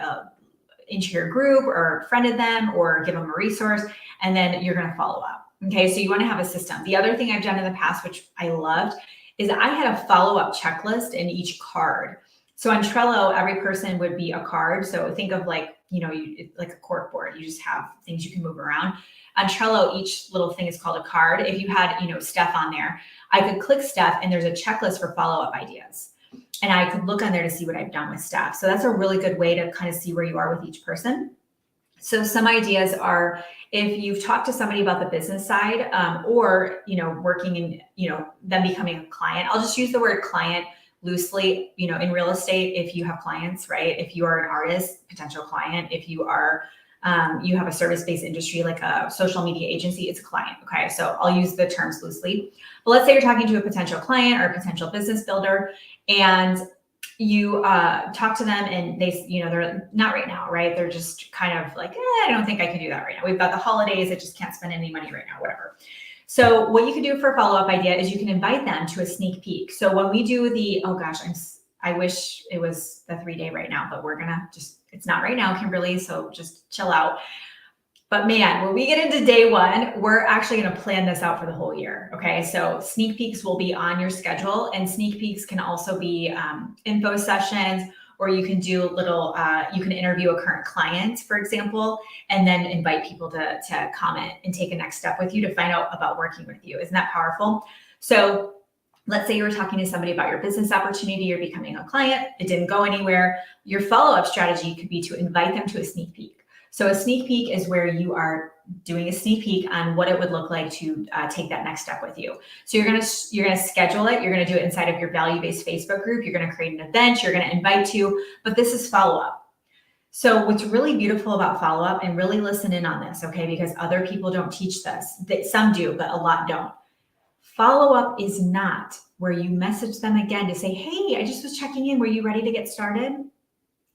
into your group or friended them or give them a resource, and then you're going to follow up. Okay. So you want to have a system. The other thing I've done in the past, which I loved, is I had a follow-up checklist in each card. So on Trello, every person would be a card. So think of like a cork board. You just have things you can move around. On Trello, each little thing is called a card. If you had, Steph on there, I could click Steph and there's a checklist for follow-up ideas. And I could look on there to see what I've done with Steph. So that's a really good way to kind of see where you are with each person. So some ideas are if you've talked to somebody about the business side or, working in, them becoming a client. I'll just use the word client loosely, in real estate, if you have clients, right? If you are an artist, potential client, if you are, you have a service-based industry, like a social media agency, it's a client. Okay. So I'll use the terms loosely, but let's say you're talking to a potential client or a potential business builder and you talk to them and they, they're not right now, right? They're just kind of like, I don't think I can do that right now. We've got the holidays. I just can't spend any money right now, whatever. So what you can do for a follow-up idea is you can invite them to a sneak peek. So when we do I wish it was the 3-day right now, but it's not right now, Kimberly. So just chill out. But man, when we get into day one, we're actually going to plan this out for the whole year. Okay. So sneak peeks will be on your schedule, and sneak peeks can also be info sessions, or you can do you can interview a current client, for example, and then invite people to comment and take a next step with you to find out about working with you. Isn't that powerful? So let's say you were talking to somebody about your business opportunity, you're becoming a client, it didn't go anywhere. Your follow-up strategy could be to invite them to a sneak peek. So a sneak peek is where you are doing a sneak peek on what it would look like to take that next step with you. So you're gonna schedule it. You're gonna do it inside of your value-based Facebook group. You're gonna create an event. You're gonna invite to, but this is follow-up. So what's really beautiful about follow-up, and really listen in on this, okay? Because other people don't teach this. Some do, but a lot don't. Follow-up is not where you message them again to say, hey, I just was checking in. Were you ready to get started?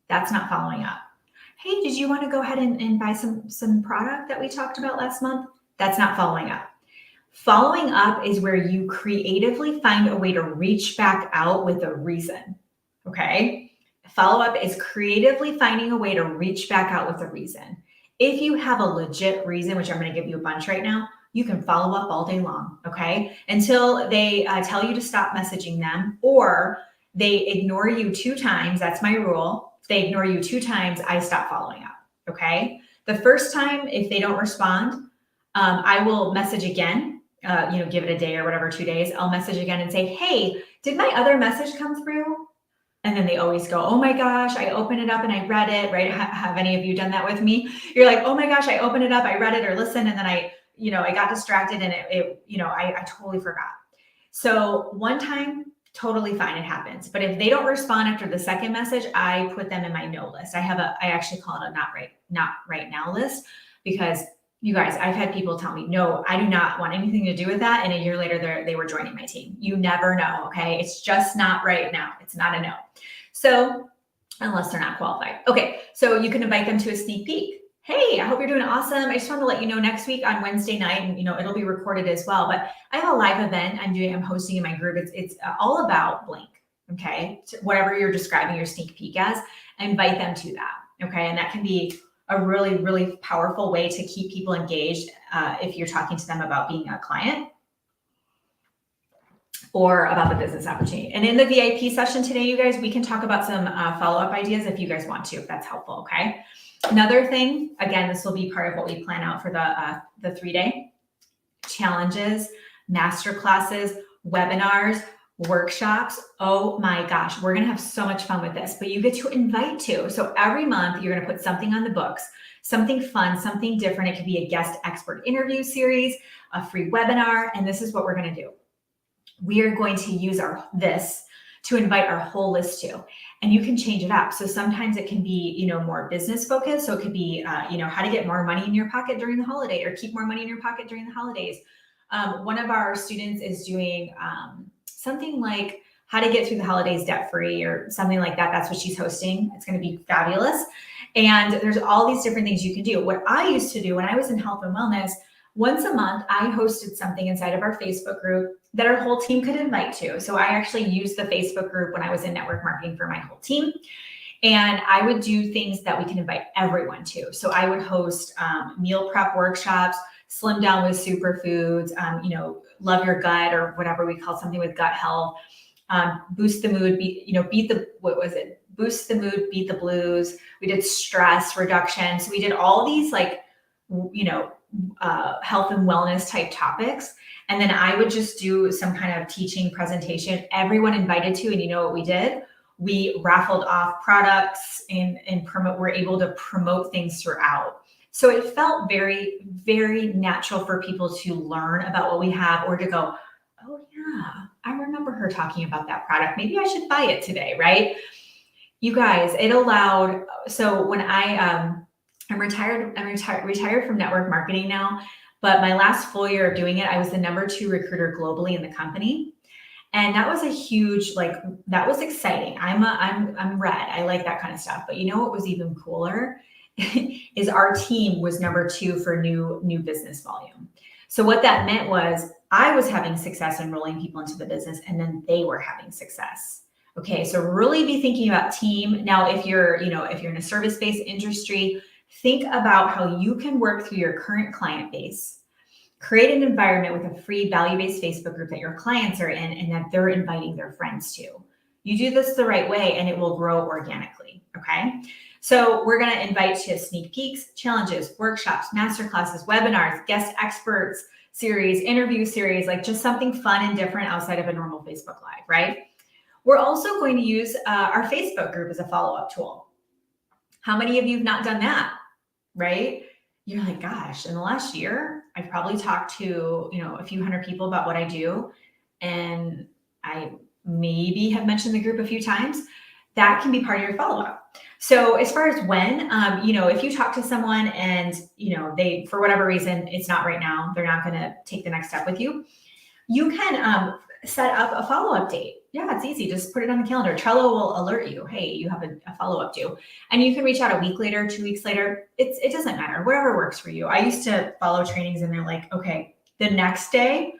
That's not following up. Hey, did you want to go ahead and buy some product that we talked about last month? That's not following up. Following up is where you creatively find a way to reach back out with a reason, okay? Follow up is creatively finding a way to reach back out with a reason. If you have a legit reason, which I'm going to give you a bunch right now, you can follow up all day long, okay? Until they tell you to stop messaging them, or they ignore you 2 times. That's my rule. If they ignore you 2 times, I stop following up, okay? The first time, if they don't respond, I will message again, give it a day or whatever, 2 days. I'll message again and say, hey, did my other message come through? And then they always go, oh my gosh, I opened it up and I read it, right? Have any of you done that with me? You're like, oh my gosh, I opened it up, I read it or listened, and then I got distracted and I totally forgot. So one time, totally fine, it happens. But if they don't respond after the second message, I put them in my no list. I actually call it a not right now list, because you guys, I've had people tell me, no, I do not want anything to do with that. And a year later, they were joining my team. You never know. Okay. It's just not right now. It's not a no. So unless they're not qualified. Okay, so you can invite them to a sneak peek. Hey, I hope you're doing awesome. I just wanted to let you know next week on Wednesday night, and it'll be recorded as well. But I have a live event I'm hosting in my group. It's all about blank. Okay, whatever you're describing your sneak peek as, invite them to that. Okay, and that can be a really, really powerful way to keep people engaged if you're talking to them about being a client or about the business opportunity. And in the VIP session today, you guys, we can talk about some follow-up ideas if you guys want to, if that's helpful, okay? Another thing, again, this will be part of what we plan out for the 3-day challenges, master classes, webinars, workshops. Oh my gosh, we're gonna have so much fun with this, but you get to invite to. So every month you're gonna put something on the books, something fun, something different. It could be a guest expert interview series, a free webinar, and this is what we're gonna do. We are going to use this to invite our whole list to, and you can change it up. So sometimes it can be, more business focused. So it could be, how to get more money in your pocket during the holiday or keep more money in your pocket during the holidays. One of our students is doing something like how to get through the holidays debt-free or something like that. That's what she's hosting. It's going to be fabulous. And there's all these different things you can do. What I used to do when I was in health and wellness, once a month, I hosted something inside of our Facebook group that our whole team could invite to. So I actually used the Facebook group when I was in network marketing for my whole team. And I would do things that we can invite everyone to. So I would host meal prep workshops, slim down with superfoods, love your gut or whatever we call something with gut health, boost the mood, boost the mood, beat the blues. We did stress reduction. So we did all these health and wellness type topics. And then I would just do some kind of teaching presentation, everyone invited to, and you know what we did? We raffled off products and we're able to promote things throughout. So it felt very, very natural for people to learn about what we have or to go, oh yeah, I remember her talking about that product. Maybe I should buy it today, right? You guys, it allowed, so when I'm retired from network marketing now, but my last full year of doing it, I was the #2 recruiter globally in the company. And that was a huge, that was exciting. I'm red. I like that kind of stuff. But you know what was even cooler is our team was #2 for new business volume. So what that meant was I was having success enrolling people into the business, and then they were having success. Okay, so really be thinking about team. Now, if you're in a service-based industry, think about how you can work through your current client base, create an environment with a free value-based Facebook group that your clients are in and that they're inviting their friends to. You do this the right way and it will grow organically, okay? So we're gonna invite to sneak peeks, challenges, workshops, masterclasses, webinars, guest experts series, interview series, just something fun and different outside of a normal Facebook Live, right? We're also going to use our Facebook group as a follow-up tool. How many of you have not done that, right? You're like, gosh, in the last year, I've probably talked to, a few hundred people about what I do. And I maybe have mentioned the group a few times. That can be part of your follow-up. So as far as when, if you talk to someone and, they, for whatever reason, it's not right now, they're not going to take the next step with you, you can set up a follow-up date. Yeah, it's easy. Just put it on the calendar. Trello will alert you. Hey, you have a follow-up due. And you can reach out a week later, 2 weeks later. It doesn't matter. Whatever works for you. I used to follow trainings and they're like, okay, the next day,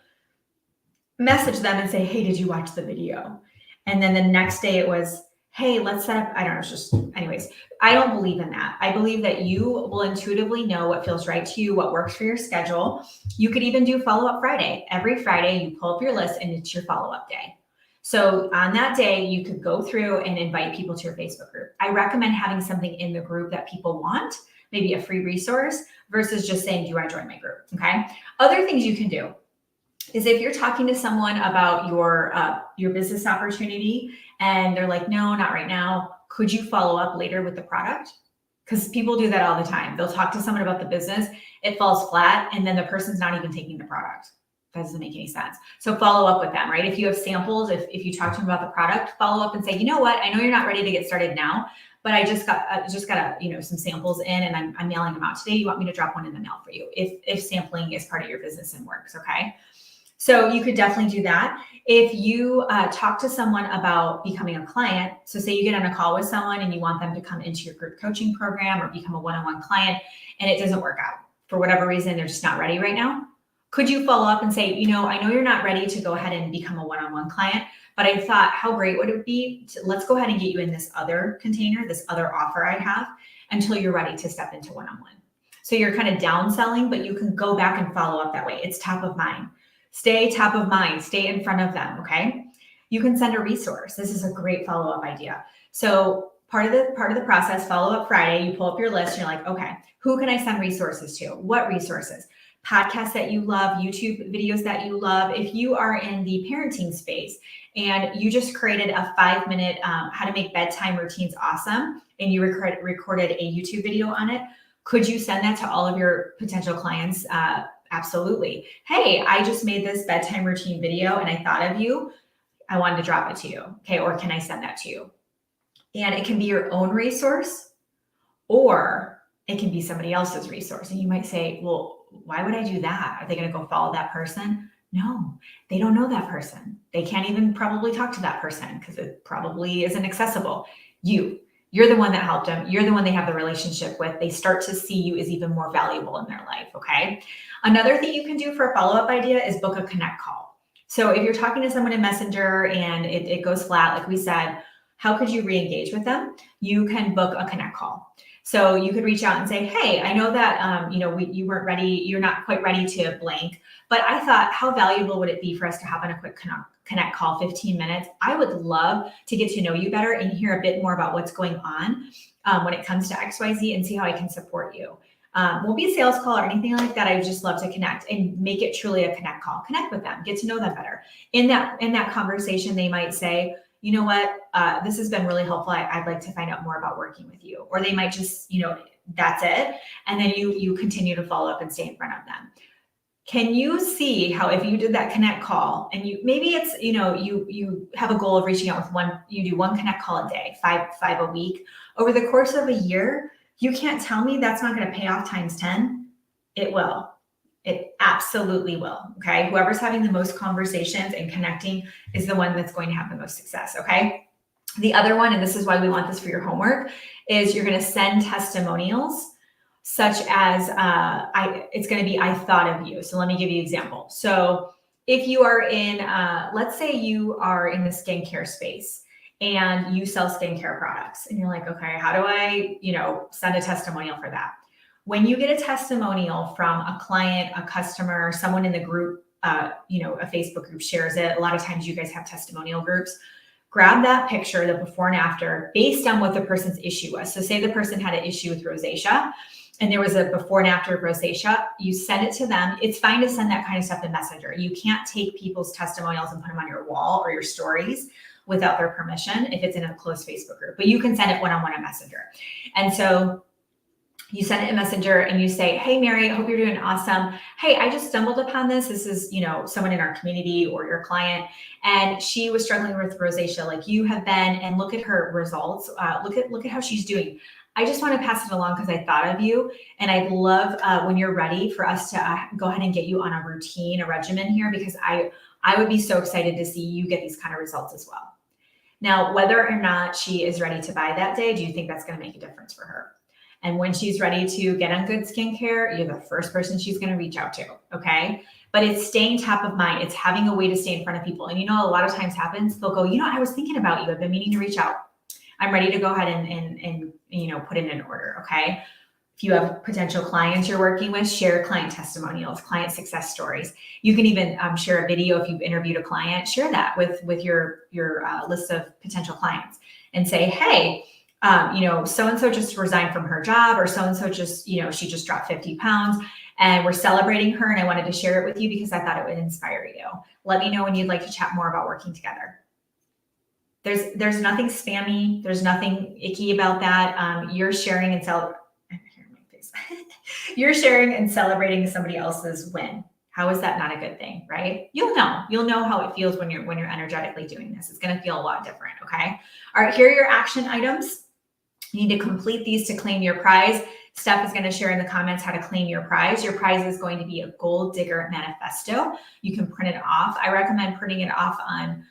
message them and say, hey, did you watch the video? And then the next day it was, hey, let's set up, I don't know, it's just, anyways, I don't believe in that. I believe that you will intuitively know what feels right to you, what works for your schedule. You could even do follow-up Friday. Every Friday you pull up your list and it's your follow-up day. So on that day, you could go through and invite people to your Facebook group. I recommend having something in the group that people want, maybe a free resource versus just saying, do you want to join my group? Okay. Other things you can do is if you're talking to someone about your business opportunity and they're like, no, not right now. Could you follow up later with the product? Because people do that all the time. They'll talk to someone about the business, it falls flat, and then the person's not even taking the product. That doesn't make any sense. So follow up with them, right? If you have samples, if you talk to them about the product, follow up and say, you know what? I know you're not ready to get started now, but I just got some samples in and I'm mailing them out today. You want me to drop one in the mail for you if sampling is part of your business and works, okay? So you could definitely do that. If you talk to someone about becoming a client, so say you get on a call with someone and you want them to come into your group coaching program or become a one-on-one client and it doesn't work out for whatever reason, they're just not ready right now. Could you follow up and say, I know you're not ready to go ahead and become a one-on-one client, but I thought how great would it be let's go ahead and get you in this other container, this other offer I have until you're ready to step into one-on-one. So you're kind of downselling, but you can go back and follow up that way. It's top of mind. Stay top of mind, stay in front of them, okay? You can send a resource. This is a great follow-up idea. So part of the process, follow-up Friday, you pull up your list, and you're like, okay, who can I send resources to? What resources? Podcasts that you love, YouTube videos that you love. If you are in the parenting space and you just created a 5-minute how to make bedtime routines awesome, and you recorded a YouTube video on it, could you send that to all of your potential clients? Absolutely. Hey, I just made this bedtime routine video and I thought of you. I wanted to drop it to you. Okay. Or can I send that to you? And it can be your own resource or it can be somebody else's resource. And you might say, well, why would I do that? Are they going to go follow that person? No, they don't know that person. They can't even probably talk to that person because it probably isn't accessible. You're the one that helped them. You're the one they have the relationship with. They start to see you as even more valuable in their life, okay? Another thing you can do for a follow-up idea is book a connect call. So if you're talking to someone in Messenger and it goes flat, like we said, how could you re-engage with them? You can book a connect call. So you could reach out and say, hey, I know that you weren't ready, you're not quite ready to blank, but I thought, how valuable would it be for us to hop on a quick connect call, 15 minutes? I would love to get to know you better and hear a bit more about what's going on when it comes to XYZ and see how I can support you. Won't be a sales call or anything like that. I would just love to connect and make it truly a connect call. Connect with them, get to know them better. In that conversation, they might say, you know what, this has been really helpful. I'd like to find out more about working with you. Or they might just, that's it. And then you continue to follow up and stay in front of them. Can you see how if you did that connect call and maybe it's, you have a goal of reaching out with you do one connect call a day, five a week. Over the course of a year, you can't tell me that's not going to pay off times 10. It will. It absolutely will. Okay. Whoever's having the most conversations and connecting is the one that's going to have the most success. Okay. The other one, and this is why we want this for your homework, is you're going to send testimonials such as it's going to be, I thought of you. So let me give you an example. So if you are in, let's say you are in the skincare space and you sell skincare products and you're like, okay, how do I, send a testimonial for that? When you get a testimonial from a client, a customer, someone in the group, a Facebook group shares it. A lot of times you guys have testimonial groups. Grab that picture, the before and after, based on what the person's issue was. So say the person had an issue with rosacea and there was a before and after of rosacea, you send it to them. It's fine to send that kind of stuff in Messenger. You can't take people's testimonials and put them on your wall or your stories without their permission if it's in a closed Facebook group, but you can send it one-on-one in Messenger. And so you send it in Messenger and you say, hey, Mary, I hope you're doing awesome. Hey, I just stumbled upon this. This is, someone in our community or your client, and she was struggling with rosacea like you have been, and look at her results. Look at how she's doing. I just want to pass it along because I thought of you. And I'd love when you're ready for us to go ahead and get you on a routine, a regimen here, because I would be so excited to see you get these kind of results as well. Now, whether or not she is ready to buy that day, do you think that's going to make a difference for her? And when she's ready to get on good skincare, you're the first person she's going to reach out to. Okay. But it's staying top of mind. It's having a way to stay in front of people. And a lot of times happens, they'll go, I was thinking about you. I've been meaning to reach out. I'm ready to go ahead and put in an order. Okay. If you have potential clients you're working with, share client testimonials, client success stories. You can even share a video if you've interviewed a client, share that with your list of potential clients and say, hey, so-and-so just resigned from her job, or so-and-so just, she just dropped 50 pounds and we're celebrating her. And I wanted to share it with you because I thought it would inspire you. Let me know when you'd like to chat more about working together. There's nothing spammy. There's nothing icky about that. You're sharing and you're sharing and celebrating somebody else's win. How is that not a good thing, right? You'll know how it feels when you're energetically doing this. It's going to feel a lot different. Okay. All right. Here are your action items. You need to complete these to claim your prize. Steph is going to share in the comments how to claim your prize. Your prize is going to be a Goal Digger Manifesto. You can print it off. I recommend printing it off on,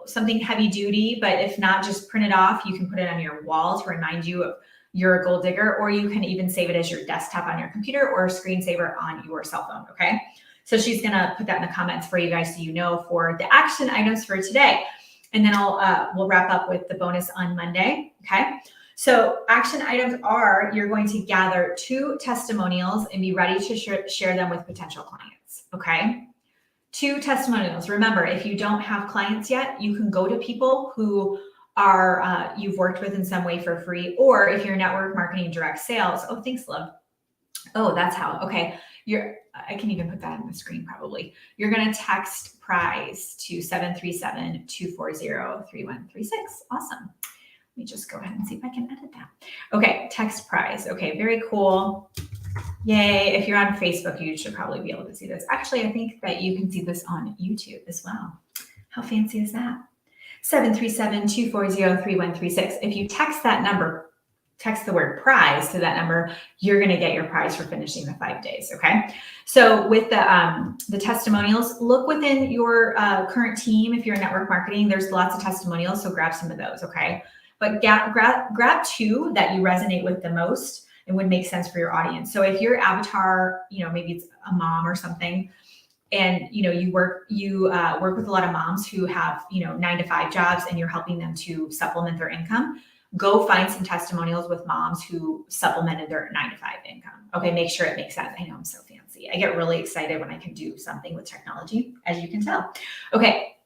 something heavy duty, but if not, just print it off. You can put it on your wall to remind you of you're a goal digger, or you can even save it as your desktop on your computer or a screensaver on your cell phone. Okay. So she's going to put that in the comments for you guys so you know for the action items for today. And then we'll wrap up with the bonus on Monday. Okay. So action items are, you're going to gather 2 testimonials and be ready to share them with potential clients. Okay. 2 testimonials. Remember, if you don't have clients yet, you can go to people who are you've worked with in some way for free, or if you're network marketing direct sales. Oh, thanks, love. Oh, that's how. Okay. I can even put that on the screen probably. You're going to text prize to 737-240-3136. Awesome. Let me just go ahead and see if I can edit that. Okay, text prize. Okay, very cool. Yay. If you're on Facebook, you should probably be able to see this. Actually, I think that you can see this on YouTube as well. How fancy is that? 737-240-3136. If you text that number, text the word prize to that number, you're going to get your prize for finishing the 5 days. Okay. So with the testimonials, look within your current team. If you're in network marketing, there's lots of testimonials. So grab some of those. Okay. But grab 2 that you resonate with the most and would make sense for your audience. So if your avatar, maybe it's a mom or something, and you work with a lot of moms who have 9-to-5 jobs, and you're helping them to supplement their income, go find some testimonials with moms who supplemented their 9-to-5 income. Okay, make sure it makes sense. I know I'm so fancy. I get really excited when I can do something with technology, as you can tell. Okay.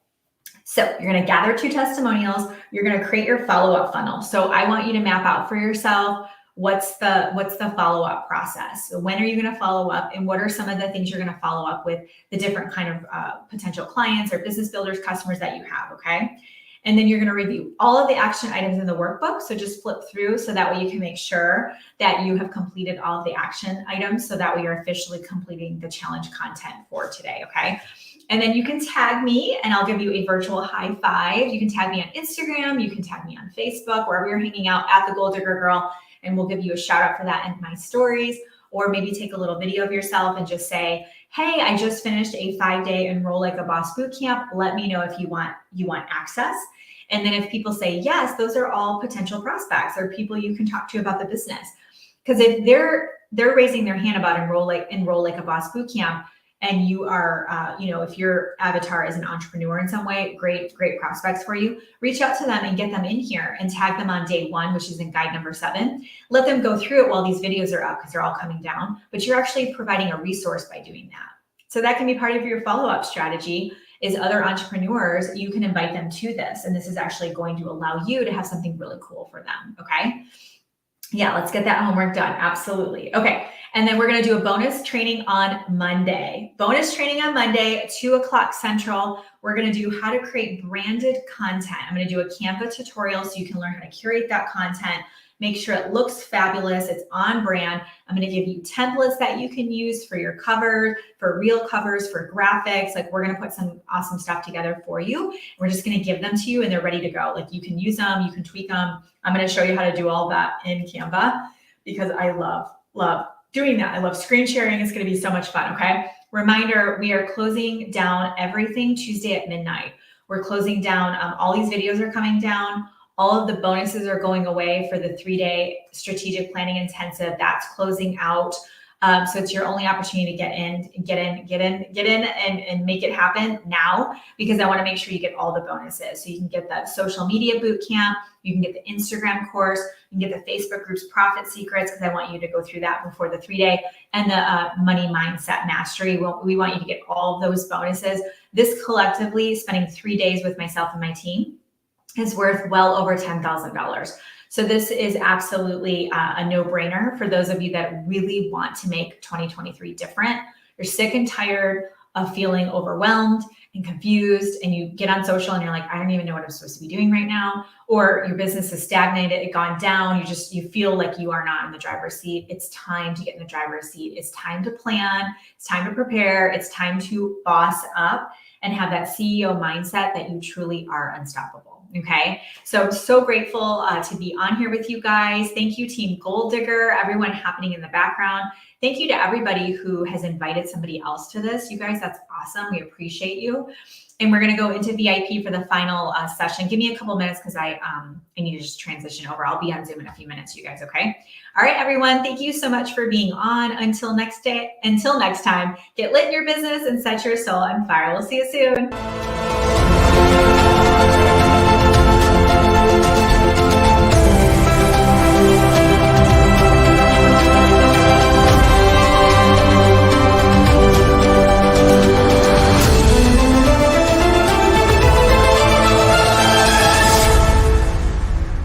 So you're going to gather 2 testimonials. You're going to create your follow-up funnel. So I want you to map out for yourself, what's the follow-up process? So when are you going to follow up, and what are some of the things you're going to follow up with the different kind of potential clients or business builders, customers that you have. Okay. And then you're going to review all of the action items in the workbook. So just flip through so that way you can make sure that you have completed all of the action items. So that way you're officially completing the challenge content for today. Okay. And then you can tag me and I'll give you a virtual high 5. You can tag me on Instagram. You can tag me on Facebook, wherever you're hanging out at the Goal Digger Girl. And we'll give you a shout out for that in my stories, or maybe take a little video of yourself and just say, hey, I just finished a 5-day Enroll Like a Boss Bootcamp. Let me know if you want access. And then if people say yes, those are all potential prospects or people you can talk to about the business. Because if they're raising their hand about Enroll Like a Boss Bootcamp, and you are, if your avatar is an entrepreneur in some way, great prospects for you, reach out to them and get them in here and tag them on day 1, which is in guide number 7. Let them go through it while these videos are up because they're all coming down, but you're actually providing a resource by doing that. So that can be part of your follow-up strategy is other entrepreneurs, you can invite them to this. And this is actually going to allow you to have something really cool for them. Okay. Yeah, let's get that homework done. Absolutely. Okay. And then we're going to do a bonus training on Monday. Bonus training on Monday, 2:00 Central. We're going to do how to create branded content. I'm going to do a Canva tutorial so you can learn how to curate that content. Make sure it looks fabulous. It's on brand. I'm going to give you templates that you can use for your cover, for real covers, for graphics. Like we're going to put some awesome stuff together for you. We're just going to give them to you and they're ready to go. Like you can use them, you can tweak them. I'm going to show you how to do all that in Canva because I love doing that. I love screen sharing. It's going to be so much fun. Okay. Reminder, we are closing down everything Tuesday at midnight. We're closing down. All these videos are coming down. All of the bonuses are going away for the 3-day strategic planning intensive. That's closing out. So it's your only opportunity to get in and make it happen now, because I want to make sure you get all the bonuses. So you can get the social media boot camp, you can get the Instagram course, you can get the Facebook groups Profit Secrets, because I want you to go through that before the 3-day, and the money mindset mastery. We want you to get all of those bonuses. This collectively, spending 3 days with myself and my team, is worth well over $10,000. So this is absolutely a no-brainer for those of you that really want to make 2023 different. You're sick and tired of feeling overwhelmed and confused, and you get on social and you're like, I don't even know what I'm supposed to be doing right now. Or your business is stagnated, it gone down. You feel like you are not in the driver's seat. It's time to get in the driver's seat. It's time to plan. It's time to prepare. It's time to boss up and have that CEO mindset that you truly are unstoppable. Okay, so I'm so grateful to be on here with you guys. Thank you, Team Gold Digger, everyone happening in the background. Thank you to everybody who has invited somebody else to this. You guys, that's awesome. We appreciate you. And we're going to go into VIP for the final session. Give me a couple minutes because I need to just transition over. I'll be on Zoom in a few minutes, you guys, okay? All right, everyone, thank you so much for being on. Until next time, get lit in your business and set your soul on fire. We'll see you soon.